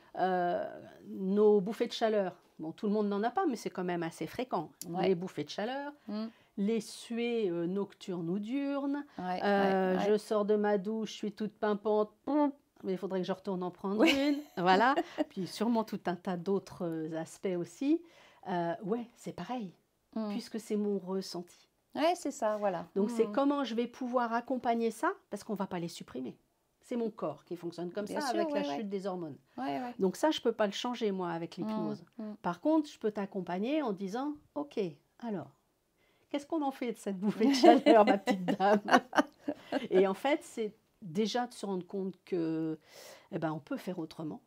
nos bouffées de chaleur, bon, tout le monde n'en a pas, mais c'est quand même assez fréquent. Ouais. Les bouffées de chaleur, les suées nocturnes ou diurnes. Je sors de ma douche, je suis toute pimpante, mais il faudrait que je retourne en prendre une. Voilà. Puis sûrement tout un tas d'autres aspects aussi. Ouais, c'est pareil, puisque c'est mon ressenti. Ouais, c'est ça, voilà. Donc c'est comment je vais pouvoir accompagner ça, parce qu'on ne va pas les supprimer. C'est mon corps qui fonctionne comme ça, avec la chute des hormones. Donc ça, je ne peux pas le changer, moi, avec l'hypnose. Par contre, je peux t'accompagner en disant, OK, alors, qu'est-ce qu'on en fait de cette bouffée de chaleur, ma petite dame? Et en fait, c'est déjà de se rendre compte que, on peut faire autrement,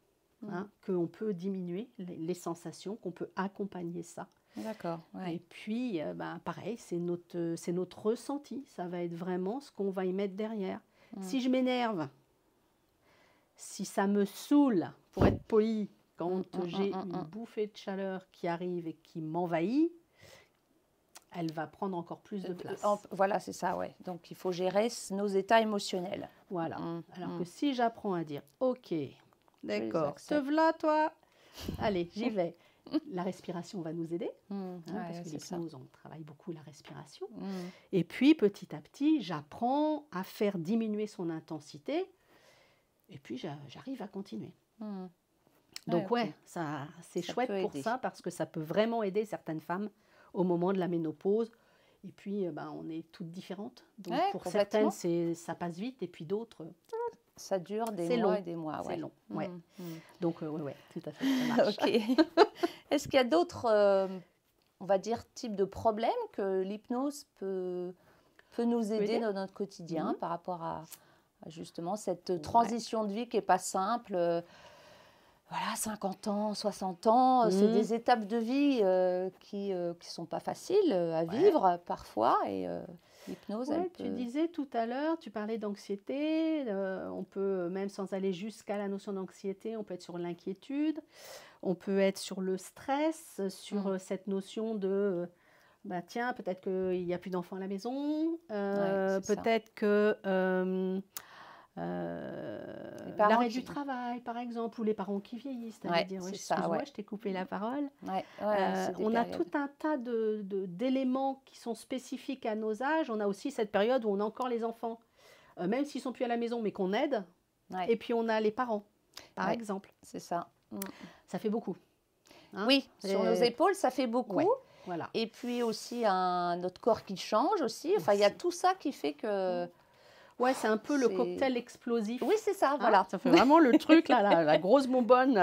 qu'on peut diminuer les sensations, qu'on peut accompagner ça. D'accord. Ouais. Et puis, pareil, c'est notre ressenti. Ça va être vraiment ce qu'on va y mettre derrière. Si je m'énerve, si ça me saoule, pour être poli, quand j'ai une bouffée de chaleur qui arrive et qui m'envahit, elle va prendre encore plus de place. Voilà, c'est ça, ouais. Donc, il faut gérer nos états émotionnels. Voilà. Alors que si j'apprends à dire, ok, d'accord, te accepte. v'là toi, allez, j'y vais. La respiration va nous aider, parce que l'hypnose, on travaille beaucoup la respiration. Et puis, petit à petit, j'apprends à faire diminuer son intensité. Et puis, j'arrive à continuer. Donc, okay. ça, c'est chouette pour aider. ça, parce que ça peut vraiment aider certaines femmes au moment de la ménopause. Et puis, on est toutes différentes. Donc, pour certaines, ça passe vite, et puis d'autres... Ça dure des mois et des mois. C'est long, ouais. Donc, ouais, tout à fait, ça marche. Ok. Est-ce qu'il y a d'autres, on va dire, types de problèmes que l'hypnose peut nous aider dans notre quotidien par rapport à justement cette transition de vie qui n'est pas simple voilà, 50 ans, 60 ans, c'est des étapes de vie qui ne sont pas faciles à vivre parfois. Et l'hypnose, elle peut... Tu disais tout à l'heure, tu parlais d'anxiété. On peut, même sans aller jusqu'à la notion d'anxiété, on peut être sur l'inquiétude. On peut être sur le stress, sur cette notion de... tiens, peut-être qu'il n'y a plus d'enfants à la maison. Peut-être que... l'arrêt du travail, par exemple, ou les parents qui vieillissent, c'est-à-dire, excuse-moi, je t'ai coupé la parole. On a tout un tas d'éléments qui sont spécifiques à nos âges. On a aussi cette période où on a encore les enfants, même s'ils ne sont plus à la maison, mais qu'on aide. Et puis, on a les parents, par exemple. C'est ça. Ça fait beaucoup. Oui, sur nos épaules, ça fait beaucoup. Voilà. Et puis aussi, notre corps qui change aussi. Enfin, il y a tout ça qui fait que... Ouais, c'est un peu le cocktail explosif. Oui, c'est ça, voilà. Ça fait vraiment le truc, là, la grosse bonbonne.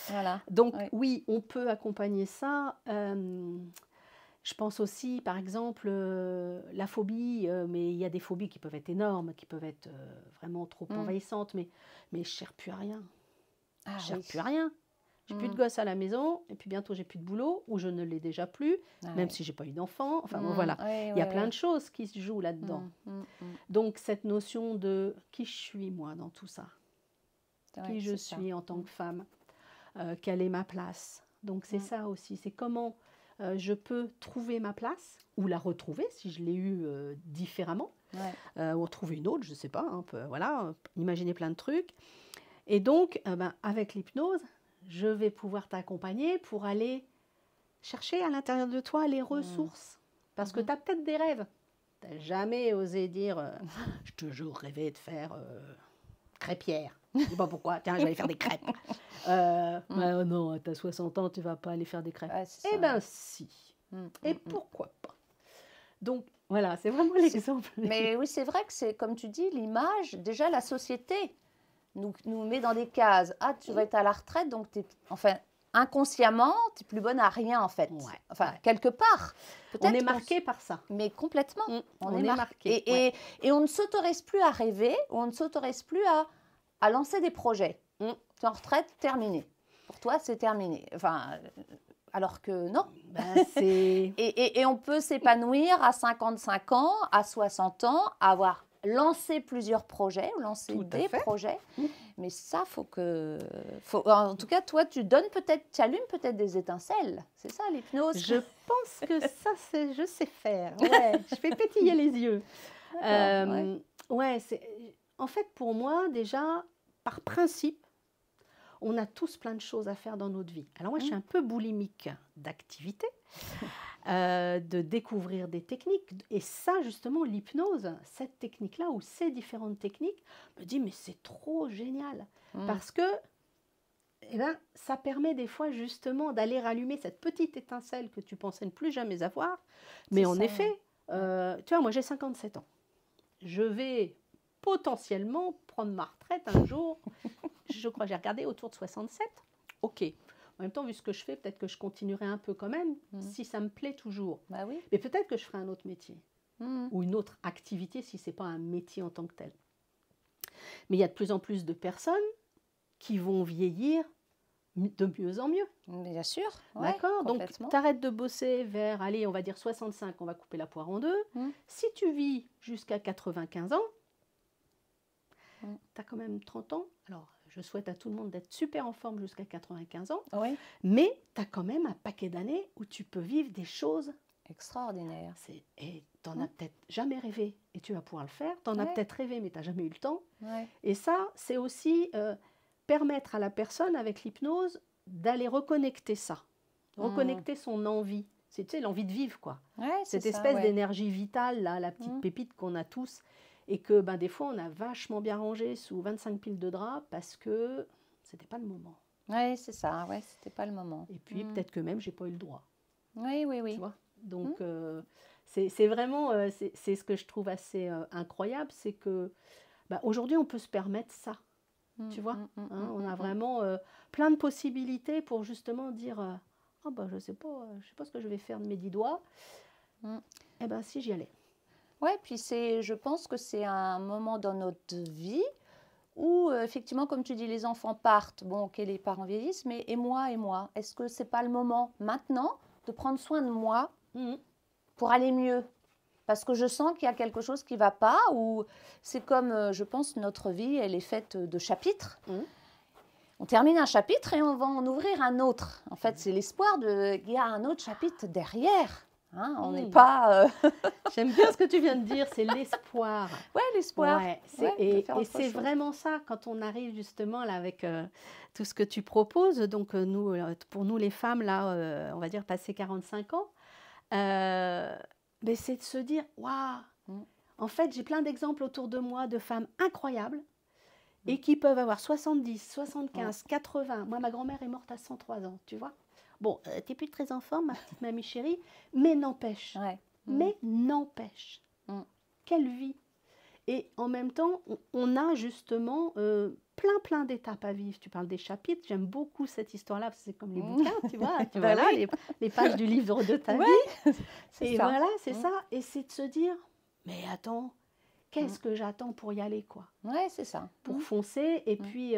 Voilà. Donc, oui, on peut accompagner ça. Je pense aussi, par exemple, la phobie, mais il y a des phobies qui peuvent être énormes, qui peuvent être vraiment trop envahissantes, mais je ne sers plus à rien. Je ne sers plus à rien. J'ai plus de gosses à la maison, et puis bientôt j'ai plus de boulot, ou je ne l'ai déjà plus, même si j'ai pas eu d'enfant. Enfin, voilà. Il y a plein de choses qui se jouent là-dedans. Donc, cette notion de qui je suis, moi, dans tout ça. Qui je suis en tant que femme. Quelle est ma place. Donc, c'est ça aussi. C'est comment je peux trouver ma place, ou la retrouver, si je l'ai eue différemment. Ou retrouver une autre, je ne sais pas. Voilà, imaginer plein de trucs. Et donc, avec l'hypnose, je vais pouvoir t'accompagner pour aller chercher à l'intérieur de toi les ressources. Parce que tu as peut-être des rêves. Tu n'as jamais osé dire « J'ai toujours rêvé de faire crêpière. » Je ne sais pas pourquoi. Tiens, je vais aller faire des crêpes. Non, tu as 60 ans, tu ne vas pas aller faire des crêpes. Eh bien, si. Et pourquoi pas? Donc, voilà, c'est vraiment l'exemple. Mais oui, c'est vrai que c'est, comme tu dis, l'image, déjà la société nous met dans des cases. Ah, tu vas être à la retraite, donc inconsciemment, tu n'es plus bonne à rien, en fait. Quelque part. On est marqué par ça. Mais complètement. On est marqué. Et on ne s'autorise plus à rêver, on ne s'autorise plus à lancer des projets. Tu es en retraite, terminé. Pour toi, c'est terminé. Alors que non. Et on peut s'épanouir à 55 ans, à 60 ans, avoir lancer plusieurs projets, lancer des projets. Mais ça, en tout cas, toi, tu allumes peut-être des étincelles. C'est ça, l'hypnose? Je pense que ça, je sais faire. Ouais, je fais pétiller les yeux. En fait, pour moi, déjà, par principe, on a tous plein de choses à faire dans notre vie. Alors moi, je suis un peu boulimique d'activité. De découvrir des techniques. Et ça, justement, l'hypnose, cette technique-là, ou ces différentes techniques, me dit, mais c'est trop génial. Parce que ça permet des fois, justement, d'aller rallumer cette petite étincelle que tu pensais ne plus jamais avoir. Mais en effet, tu vois, moi, j'ai 57 ans. Je vais potentiellement prendre ma retraite un jour. Je crois que j'ai regardé autour de 67. OK. En même temps, vu ce que je fais, peut-être que je continuerai un peu quand même, si ça me plaît toujours. Mais peut-être que je ferai un autre métier ou une autre activité si ce n'est pas un métier en tant que tel. Mais il y a de plus en plus de personnes qui vont vieillir de mieux en mieux. Bien sûr. D'accord. Donc, tu arrêtes de bosser vers, allez, on va dire 65, on va couper la poire en deux. Si tu vis jusqu'à 95 ans, tu as quand même 30 ans. Alors, je souhaite à tout le monde d'être super en forme jusqu'à 95 ans. Mais tu as quand même un paquet d'années où tu peux vivre des choses Extraordinaire. Et tu n'en as peut-être jamais rêvé et tu vas pouvoir le faire. Tu en as peut-être rêvé mais tu n'as jamais eu le temps. Ouais. Et ça, c'est aussi permettre à la personne avec l'hypnose d'aller reconnecter ça. Reconnecter son envie. C'est, tu sais, l'envie de vivre, quoi. Ouais, Cette ça, espèce ouais. d'énergie vitale, là, la petite pépite qu'on a tous. Et que ben, des fois, on a vachement bien rangé sous 25 piles de draps parce que c'était pas le moment. Oui, c'est ça. Ouais, c'était pas le moment. Et puis, peut-être que même, j'ai pas eu le droit. Oui, oui, oui. Tu vois. Donc, c'est vraiment, c'est ce que je trouve assez incroyable, c'est que bah, aujourd'hui, on peut se permettre ça. Tu vois, on a vraiment plein de possibilités pour justement dire, oh, bah, je sais pas ce que je vais faire de mes 10 doigts. Eh ben, si j'y allais. Ouais, puis je pense que c'est un moment dans notre vie où, effectivement, comme tu dis, les enfants partent, bon, ok, les parents vieillissent, mais et moi, est-ce que c'est pas le moment maintenant de prendre soin de moi pour aller mieux? Parce que je sens qu'il y a quelque chose qui ne va pas, ou c'est comme, je pense, notre vie, elle est faite de chapitres. On termine un chapitre et on va en ouvrir un autre. En fait, c'est l'espoir qu'il y a un autre chapitre derrière. Hein, on n'est pas... J'aime bien ce que tu viens de dire, c'est l'espoir. Ouais, l'espoir. Ouais, et c'est vraiment ça, quand on arrive justement là avec tout ce que tu proposes. Donc, nous, pour nous, les femmes, là, on va dire passé 45 ans, mais c'est de se dire, waouh, en fait, j'ai plein d'exemples autour de moi de femmes incroyables et qui peuvent avoir 70, 75, 80. Moi, ma grand-mère est morte à 103 ans, tu vois. Bon, t'es plus très en forme, ma petite mamie chérie, mais n'empêche. Ouais. Mais n'empêche. Quelle vie! Et en même temps, on a justement plein d'étapes à vivre. Tu parles des chapitres, j'aime beaucoup cette histoire-là, parce que c'est comme les bouquins, tu vois. Voilà, les pages du livre de ta vie. Et ça. Voilà, c'est ça. Et c'est de se dire, mais attends, qu'est-ce que j'attends pour y aller, quoi? Ouais, c'est ça. Pour foncer, et puis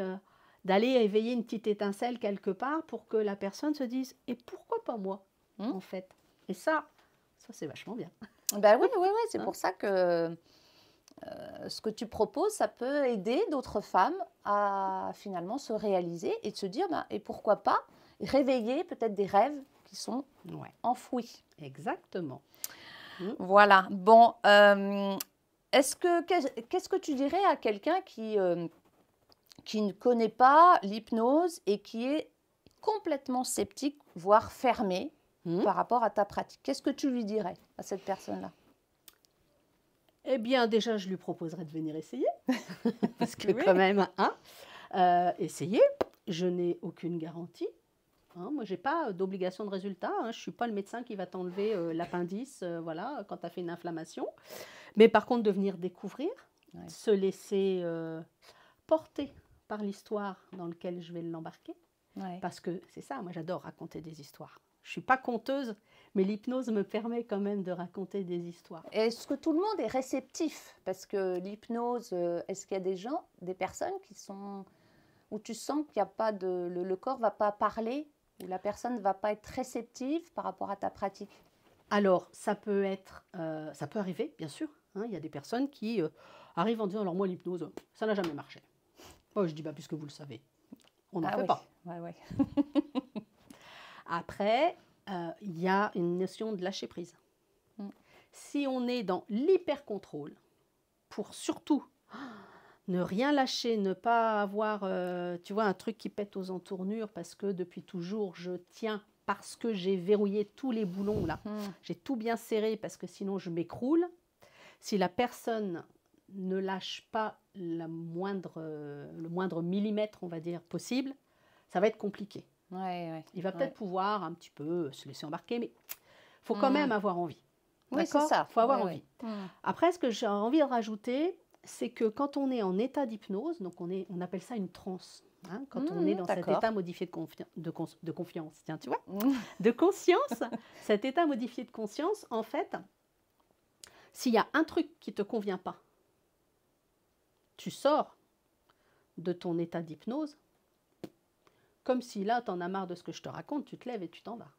d'aller éveiller une petite étincelle quelque part pour que la personne se dise, et pourquoi pas moi, en fait? Et ça c'est vachement bien. Ben oui, c'est pour ça que ce que tu proposes, ça peut aider d'autres femmes à finalement se réaliser et de se dire, et pourquoi pas réveiller peut-être des rêves qui sont enfouis. Exactement. Voilà. Bon, qu'est-ce que tu dirais à quelqu'un qui ne connaît pas l'hypnose et qui est complètement sceptique, voire fermé par rapport à ta pratique? Qu'est-ce que tu lui dirais à cette personne-là? Eh bien, déjà, je lui proposerais de venir essayer. Parce que quand même, essayer, je n'ai aucune garantie. Moi, je n'ai pas d'obligation de résultat. Je ne suis pas le médecin qui va t'enlever l'appendice voilà, quand tu as fait une inflammation. Mais par contre, de venir découvrir, se laisser porter par l'histoire dans laquelle je vais l'embarquer. Parce que c'est ça, moi j'adore raconter des histoires. Je ne suis pas conteuse, mais l'hypnose me permet quand même de raconter des histoires. Est-ce que tout le monde est réceptif? Parce que l'hypnose, est-ce qu'il y a des personnes qui sont... où tu sens qu'il n'y a pas de... le corps ne va pas parler, où la personne ne va pas être réceptive par rapport à ta pratique? Alors, ça peut arriver, bien sûr. Il y a des personnes qui arrivent en disant, alors moi l'hypnose, ça n'a jamais marché. Moi, je dis, puisque vous le savez, on n'en fait pas. Ouais. Après, il y a une notion de lâcher prise. Si on est dans l'hyper-contrôle, pour surtout ne rien lâcher, ne pas avoir, tu vois, un truc qui pète aux entournures parce que depuis toujours, je tiens parce que j'ai verrouillé tous les boulons là. J'ai tout bien serré parce que sinon je m'écroule. Si la personne ne lâche pas le moindre millimètre, on va dire, possible, ça va être compliqué. Il va peut-être pouvoir un petit peu se laisser embarquer, mais il faut quand même avoir envie. Oui, c'est ça. Il faut avoir envie. Après, ce que j'ai envie de rajouter, c'est que quand on est en état d'hypnose, donc on appelle ça une transe, quand on est dans cet état modifié de confiance, tiens, tu vois, de conscience, cet état modifié de conscience, en fait, s'il y a un truc qui ne te convient pas, tu sors de ton état d'hypnose, comme si là, tu en as marre de ce que je te raconte, tu te lèves et tu t'en vas.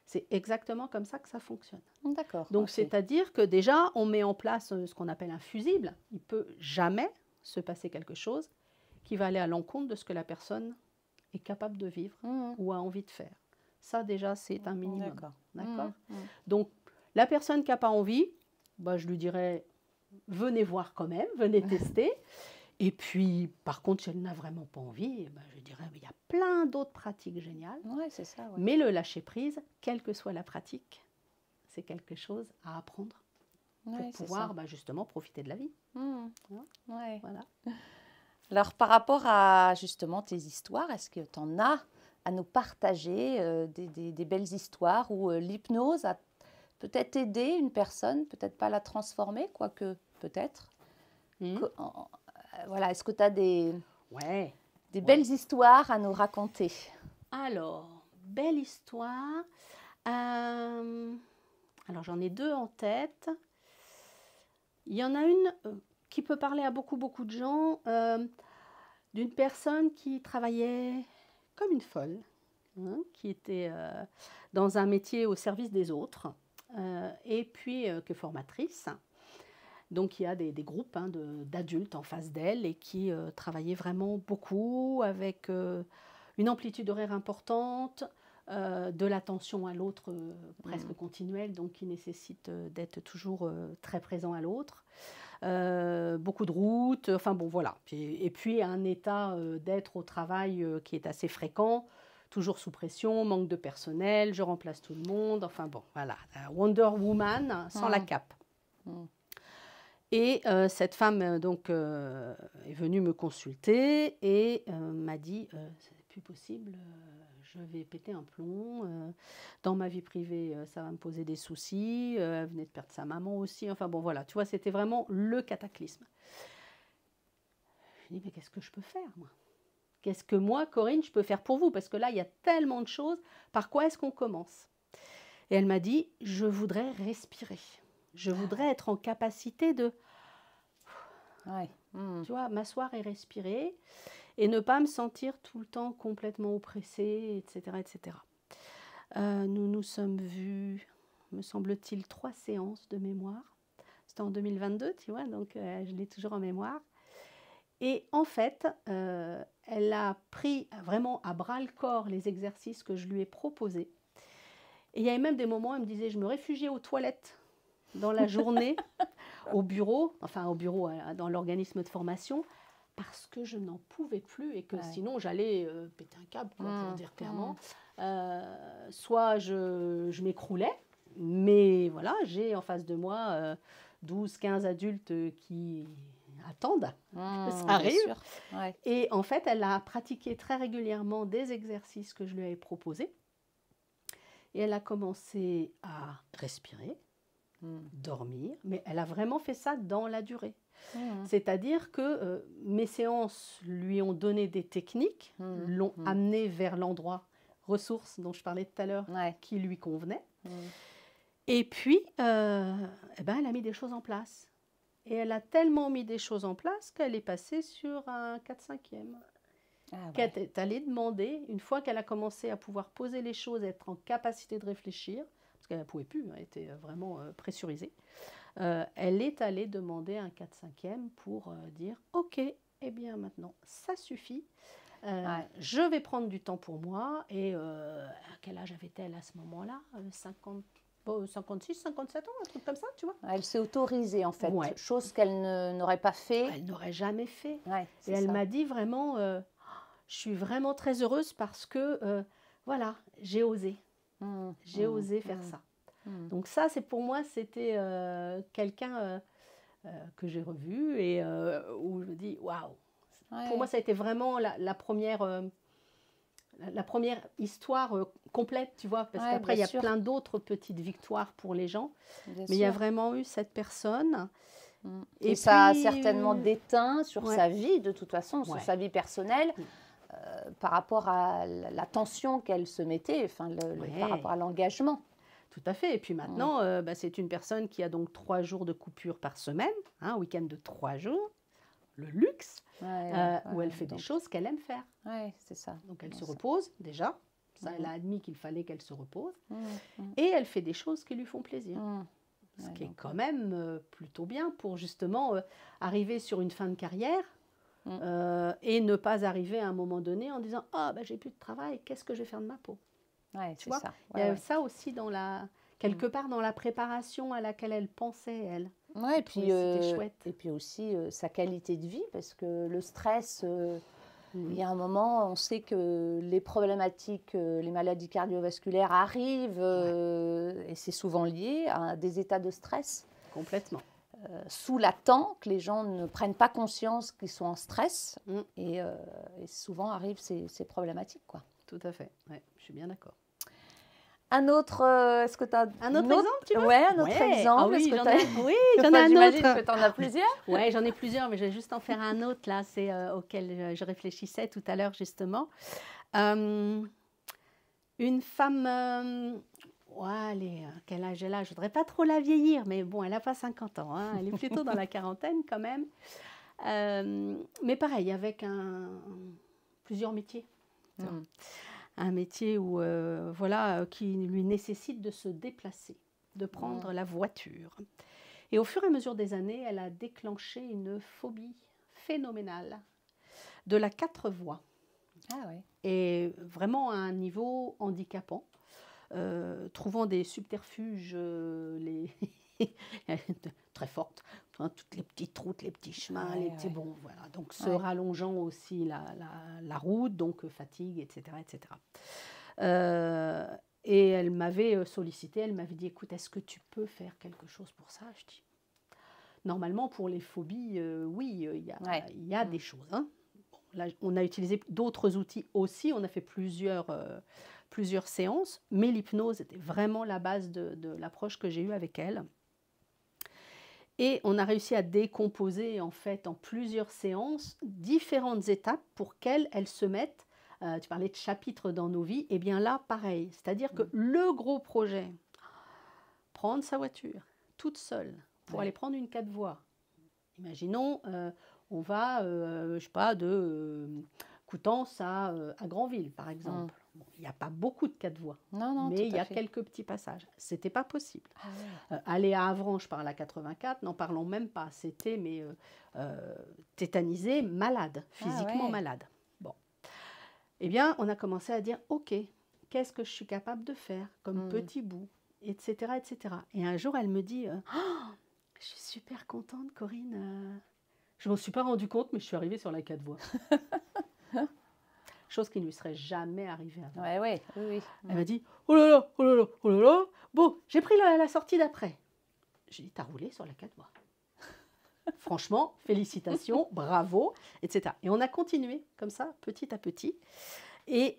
C'est exactement comme ça que ça fonctionne. D'accord. Donc, c'est-à-dire que déjà, on met en place ce qu'on appelle un fusible. Il ne peut jamais se passer quelque chose qui va aller à l'encontre de ce que la personne est capable de vivre ou a envie de faire. Ça, déjà, c'est un minimum. D'accord. Donc, La personne qui n'a pas envie, bah, je lui dirais, venez voir quand même, venez tester. Et puis, par contre, si elle n'a vraiment pas envie, bah, je dirais, il y a plein d'autres pratiques géniales. Ouais, c'est ça. Ouais. Mais le lâcher-prise, quelle que soit la pratique, c'est quelque chose à apprendre pour Ouais, c'est pouvoir ça. bah, justement profiter de la vie. Mmh. Hein, Ouais. voilà. Alors, par rapport à justement tes histoires, est-ce que tu en as à nous partager des belles histoires où l'hypnose a peut-être aidé une personne, peut-être pas la transformer, quoique peut-être. Voilà, est-ce que tu as des Ouais. belles histoires à nous raconter? Alors, belle histoire. Alors, j'en ai deux en tête. Il y en a une qui peut parler à beaucoup de gens, d'une personne qui travaillait comme une folle, hein, qui était dans un métier au service des autres, et puis qui est formatrice. Donc il y a des groupes hein, d'adultes en face d'elle et qui travaillaient vraiment beaucoup avec une amplitude horaire importante, de l'attention à l'autre presque continuelle, donc qui nécessite d'être toujours très présent à l'autre. Beaucoup de routes, enfin bon voilà. Et puis un état d'être au travail qui est assez fréquent, toujours sous pression, manque de personnel, je remplace tout le monde, enfin bon voilà. Wonder Woman sans la cape. Et cette femme donc est venue me consulter et m'a dit c'est plus possible, je vais péter un plomb, dans ma vie privée ça va me poser des soucis, elle venait de perdre sa maman aussi, enfin bon voilà, tu vois, c'était vraiment le cataclysme. Je dis mais qu'est-ce que je peux faire moi? Qu'est-ce que moi, Corinne, je peux faire pour vous? Parce que là, il y a tellement de choses, par quoi est-ce qu'on commence? Et elle m'a dit, je voudrais respirer. Je voudrais être en capacité de, tu vois, m'asseoir et respirer et ne pas me sentir tout le temps complètement oppressée, etc. etc. Nous nous sommes vus, me semble-t-il, 3 séances de mémoire. C'était en 2022, tu vois, donc je l'ai toujours en mémoire. Et en fait, elle a pris vraiment à bras-le-corps les exercices que je lui ai proposés. Et il y avait même des moments où elle me disait, je me réfugiais aux toilettes dans la journée, au bureau, dans l'organisme de formation, parce que je n'en pouvais plus et que sinon j'allais péter un câble, quoi, pour dire clairement. Soit je m'écroulais, mais voilà, j'ai en face de moi 12-15 adultes qui attendent que ça arrive. Ouais. Et en fait, elle a pratiqué très régulièrement des exercices que je lui avais proposés. Et elle a commencé à respirer, dormir, mais elle a vraiment fait ça dans la durée. C'est-à-dire que mes séances lui ont donné des techniques, l'ont amené vers l'endroit ressource dont je parlais tout à l'heure, qui lui convenait. Et puis, elle a mis des choses en place. Et elle a tellement mis des choses en place qu'elle est passée sur un 4/5e. Qu'elle est allée demander, une fois qu'elle a commencé à pouvoir poser les choses, être en capacité de réfléchir, parce qu'elle ne pouvait plus, elle était vraiment pressurisée, elle est allée demander un 4/5e pour dire « Ok, eh bien maintenant, ça suffit, je vais prendre du temps pour moi. » Et à quel âge avait-elle à ce moment-là? 56, 57 ans, un truc comme ça, tu vois. Elle s'est autorisée, en fait, chose qu'elle n'aurait pas fait. Elle n'aurait jamais fait. Et elle m'a dit vraiment, je suis vraiment très heureuse parce que, voilà, j'ai osé. J'ai osé faire ça. Donc ça, pour moi, c'était quelqu'un que j'ai revu et où je me dis, waouh. Pour moi, ça a été vraiment la première histoire complète, tu vois, parce qu'après, il y a plein d'autres petites victoires pour les gens. Mais il y a vraiment eu cette personne. Et ça a certainement déteint sur sa vie, de toute façon, sur sa vie personnelle, par rapport à la tension qu'elle se mettait, par rapport à l'engagement. Tout à fait. Et puis maintenant, c'est une personne qui a donc 3 jours de coupure par semaine, un week-end de 3 jours. Le luxe, où elle fait des choses qu'elle aime faire. C'est ça. Donc elle se repose déjà, ça elle a admis qu'il fallait qu'elle se repose, et elle fait des choses qui lui font plaisir. Ce qui est quand même plutôt bien pour justement arriver sur une fin de carrière et ne pas arriver à un moment donné en disant « Ah, j'ai plus de travail, qu'est-ce que je vais faire de ma peau ?» Tu vois, il y a ça aussi dans quelque part dans la préparation à laquelle elle pensait, elle. Ouais, et puis, C'était chouette. et puis aussi sa qualité de vie, parce que le stress, il y Mhm. a un moment, on sait que les problématiques, les maladies cardiovasculaires arrivent, et c'est souvent lié à des états de stress Complètement. sous-latents, que les gens ne prennent pas conscience qu'ils sont en stress, Mm. et souvent arrivent ces problématiques, quoi. Tout à fait. Ouais, je suis bien d'accord. Un autre, est-ce que tu as Un autre exemple, tu veux? Ouais, un autre Ouais. exemple. Ah oui, Est-ce que j'en t'as- ai, oui, j'en ai Enfin, un j'imagine autre. que tu en as plusieurs. Ouais, j'en ai plusieurs, mais je vais juste en faire un autre là, c'est auquel je réfléchissais tout à l'heure justement. Euh, une femme, ouais, quel âge elle a? Je voudrais pas trop la vieillir, mais bon, elle n'a pas 50 ans, hein, elle est plutôt dans la quarantaine quand même. Mais pareil, avec plusieurs métiers. Mm. Un métier où, voilà, qui lui nécessite de se déplacer, de prendre la voiture. Et au fur et à mesure des années, elle a déclenché une phobie phénoménale de la 4 voies. Ah ouais. Et vraiment à un niveau handicapant, trouvant des subterfuges très fortes, hein, toutes les petites routes, les petits chemins, Ouais, les petits ouais. bon, voilà. Donc se Ouais. rallongeant aussi la route, donc fatigue, etc., etc. Et elle m'avait sollicité, elle m'avait dit, écoute, est-ce que tu peux faire quelque chose pour ça? Je dis, normalement pour les phobies, oui, Ouais. il y a des choses, hein. Bon, là, on a utilisé d'autres outils aussi, on a fait plusieurs séances, mais l'hypnose était vraiment la base de l'approche que j'ai eue avec elle. Et on a réussi à décomposer en fait en plusieurs séances différentes étapes pour qu'elle se mette, tu parlais de chapitres dans nos vies, et bien là pareil, c'est-à-dire que le gros projet, prendre sa voiture toute seule pour aller prendre une 4 voies. Imaginons, on va, je sais pas, de Coutances à Granville, par exemple. Bon, il n'y a pas beaucoup de 4 voies, Non, mais tout il y à a fait. quelques petits passages. C'était pas possible. Ah ouais. Aller à Avranches par la 84, n'en parlons même pas. C'était tétanisé, malade, physiquement ouais. malade. Bon. Eh bien, on a commencé à dire, OK, qu'est-ce que je suis capable de faire comme petit bout, etc., etc. Et un jour, elle me dit, je suis super contente, Corinne. Je ne m'en suis pas rendu compte, mais je suis arrivée sur la 4 voies. Chose qui ne lui serait jamais arrivée avant. Ouais, ouais, oui, oui. Elle m'a dit, oh là là, oh là là, oh là là. Bon, j'ai pris la sortie d'après. J'ai dit, t'as roulé sur la 4 voies. Franchement, félicitations, bravo, etc. Et on a continué comme ça, petit à petit. Et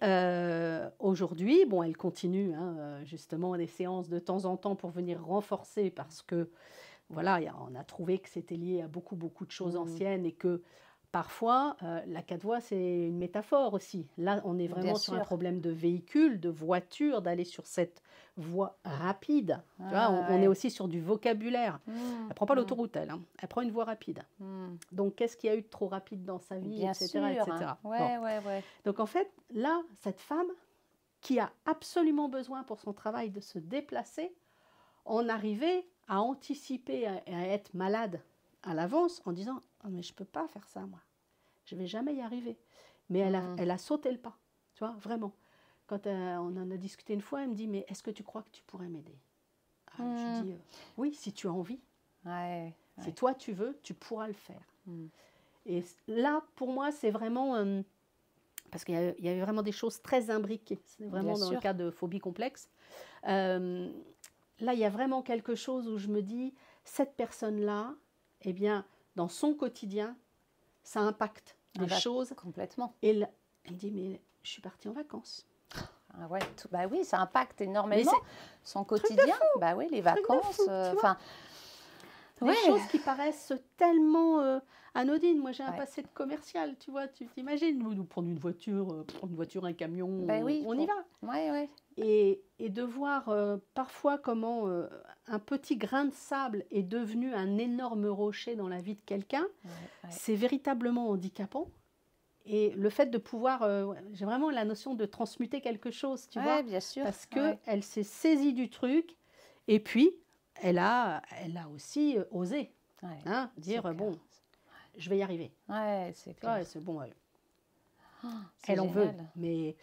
aujourd'hui, bon, elle continue justement des séances de temps en temps pour venir renforcer parce que, voilà, on a trouvé que c'était lié à beaucoup de choses anciennes et que parfois, la 4 voies, c'est une métaphore aussi. Là, on est vraiment sur un problème de véhicule, de voiture, d'aller sur cette voie rapide. Tu vois, on est aussi sur du vocabulaire. Elle ne prend pas l'autoroute, elle. Elle prend une voie rapide. Donc, qu'est-ce qu'il y a eu de trop rapide dans sa vie, Bien etc. sûr. etc. Ouais, Bon. ouais. Donc, en fait, là, cette femme qui a absolument besoin pour son travail de se déplacer, on arrivait à anticiper, à être malade à l'avance en disant « Oh, mais je ne peux pas faire ça, moi. Je ne vais jamais y arriver. » Mais elle a sauté le pas, tu vois, vraiment. Quand on en a discuté une fois, elle me dit « Mais est-ce que tu crois que tu pourrais m'aider ?» Je lui dis « Oui, si tu as envie. Ouais. Si toi tu veux, tu pourras le faire. » Et là, pour moi, c'est vraiment... parce qu'il y avait vraiment des choses très imbriquées. C'est vraiment dans le cas de phobie complexe. Là, il y a vraiment quelque chose où je me dis, cette personne-là, eh bien, dans son quotidien, ça impacte des choses. Complètement. Et elle me dit, mais je suis partie en vacances. Ah ouais, bah oui, ça impacte énormément son quotidien. Bah oui, les vacances. Des choses qui paraissent tellement anodines. Moi, j'ai un passé de commercial, tu vois. Tu t'imagines, nous prendre une voiture, un camion, on y va. Ouais. Et de voir parfois comment un petit grain de sable est devenu un énorme rocher dans la vie de quelqu'un, c'est véritablement handicapant. Et le fait de pouvoir, j'ai vraiment la notion de transmuter quelque chose, tu vois, bien sûr. parce qu'elle s'est saisie du truc, et puis elle a aussi osé dire, bon, je vais y arriver. Ouais, c'est clair. C'est bon, Oh, elle en veut, génial. mais...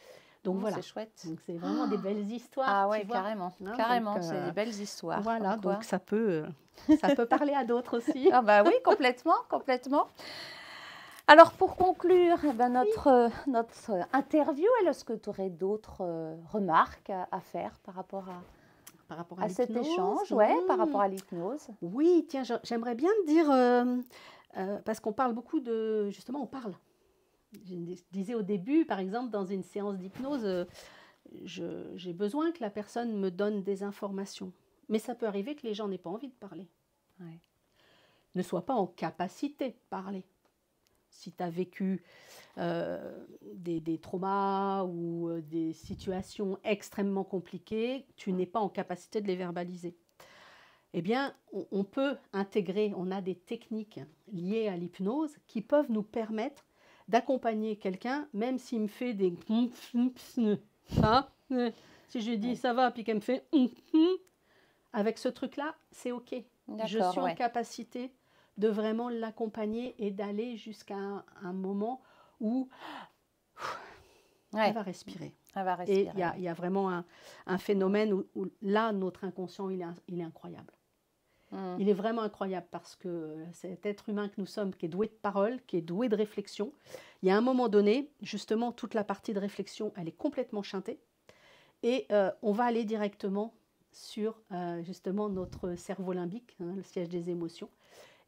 Donc voilà. C'est chouette. Donc c'est vraiment des belles histoires. Ah tu ouais, vois. carrément. Hein, Carrément, donc, c'est des belles histoires. Voilà, Comme quoi. donc ça peut parler à d'autres aussi. Ah bah oui, complètement, complètement. Alors pour conclure eh ben, notre interview, est-ce que tu aurais d'autres remarques à faire par rapport à cet échange, ouais, par rapport à l'hypnose? Oui, tiens, j'aimerais bien te dire, parce qu'on parle beaucoup de... Justement, on parle. Je disais au début, par exemple, dans une séance d'hypnose, j'ai besoin que la personne me donne des informations. Mais ça peut arriver que les gens n'aient pas envie de parler. Ouais. Ne soient pas en capacité de parler. Si tu as vécu des traumas ou des situations extrêmement compliquées, tu n'es pas en capacité de les verbaliser. Eh bien, on peut intégrer, on a des techniques liées à l'hypnose qui peuvent nous permettre d'accompagner quelqu'un, même s'il me fait des... Hein, si je lui dis ça va, puis qu'elle me fait... Avec ce truc-là, c'est OK. Je suis en capacité de vraiment l'accompagner et d'aller jusqu'à un moment où elle va respirer. Elle va respirer. Et il y a vraiment un phénomène où là, notre inconscient, il est incroyable. Il est vraiment incroyable parce que cet être humain que nous sommes, qui est doué de parole, qui est doué de réflexion, il y a un moment donné, justement, toute la partie de réflexion, elle est complètement chantée. Et on va aller directement sur, justement, notre cerveau limbique, hein, le siège des émotions.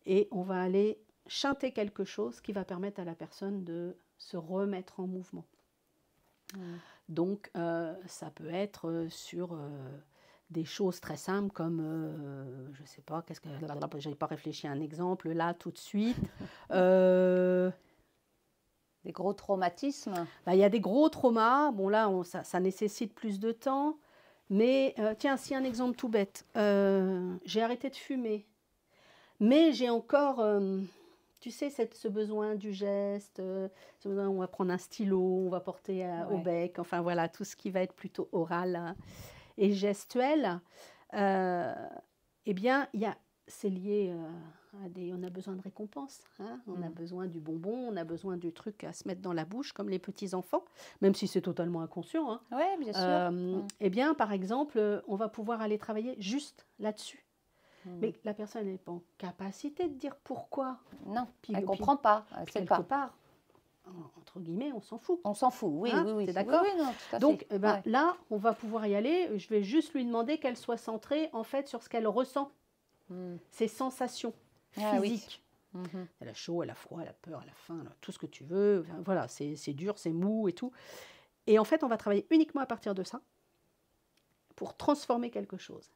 Et on va aller chanter quelque chose qui va permettre à la personne de se remettre en mouvement. Donc, ça peut être sur des choses très simples comme, je ne sais pas, je n'ai pas réfléchi à un exemple là tout de suite. Des gros traumatismes. Il y a des gros traumas. Bon, là, ça nécessite plus de temps. Mais tiens, si un exemple tout bête. J'ai arrêté de fumer. Mais j'ai encore, tu sais, ce besoin du geste, ce besoin, on va prendre un stylo, on va porter au bec, enfin voilà, tout ce qui va être plutôt oral et gestuel. Eh bien, c'est lié on a besoin de récompenses, hein, on a besoin du bonbon, on a besoin du truc à se mettre dans la bouche, comme les petits-enfants, même si c'est totalement inconscient. Hein. Oui, bien sûr. Eh bien, par exemple, on va pouvoir aller travailler juste là-dessus. Mais la personne n'est pas en capacité de dire pourquoi. Non, elle ne comprend pas. Quelque part, entre guillemets, on s'en fout. On s'en fout, oui, hein, oui. T'es d'accord? Oui, non, tout à Donc, fait. là, on va pouvoir y aller. Je vais juste lui demander qu'elle soit centrée, en fait, sur ce qu'elle ressent. Ses sensations physiques. Elle a chaud, elle a froid, elle a peur, elle a faim, elle a tout ce que tu veux. Enfin, voilà, c'est dur, c'est mou et tout. Et en fait, on va travailler uniquement à partir de ça pour transformer quelque chose.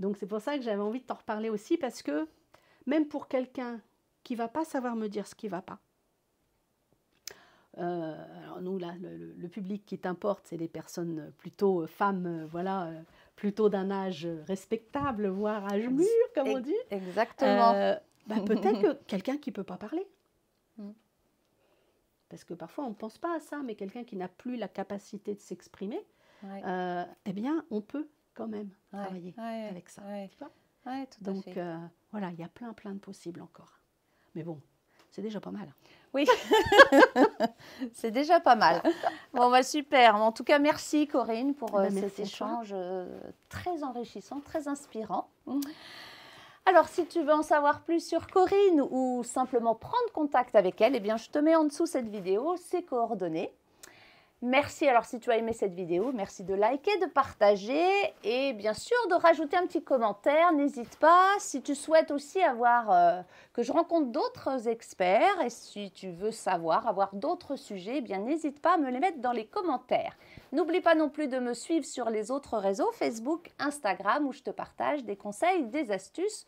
Donc, c'est pour ça que j'avais envie de t'en reparler aussi, parce que même pour quelqu'un qui ne va pas savoir me dire ce qui ne va pas, alors nous, là, le public qui t'importe, c'est des personnes plutôt femmes, voilà, plutôt d'un âge respectable, voire âge mûr, comme on dit. Exactement. Peut-être que quelqu'un qui ne peut pas parler. Parce que parfois, on ne pense pas à ça, mais quelqu'un qui n'a plus la capacité de s'exprimer, eh bien, on peut quand même travailler avec ça. Tu vois donc, voilà, il y a plein de possibles encore. Mais bon, c'est déjà pas mal. Oui, c'est déjà pas mal. Bon, super. En tout cas, merci Corinne pour cet échange très enrichissant, très inspirant. Alors, si tu veux en savoir plus sur Corinne ou simplement prendre contact avec elle, eh bien, je te mets en dessous cette vidéo ses coordonnées. Merci, alors si tu as aimé cette vidéo, merci de liker, de partager et bien sûr de rajouter un petit commentaire. N'hésite pas, si tu souhaites aussi que je rencontre d'autres experts et si tu veux avoir d'autres sujets, eh bien n'hésite pas à me les mettre dans les commentaires. N'oublie pas non plus de me suivre sur les autres réseaux, Facebook, Instagram, où je te partage des conseils, des astuces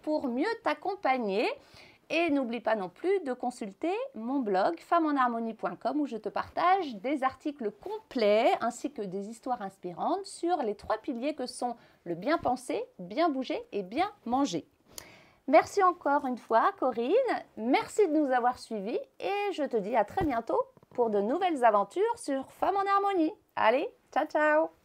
pour mieux t'accompagner. Et n'oublie pas non plus de consulter mon blog femmeenharmonie.com où je te partage des articles complets ainsi que des histoires inspirantes sur les 3 piliers que sont le bien penser, bien bouger et bien manger. Merci encore une fois Corinne, merci de nous avoir suivis et je te dis à très bientôt pour de nouvelles aventures sur Femmes en Harmonie. Allez, ciao ciao!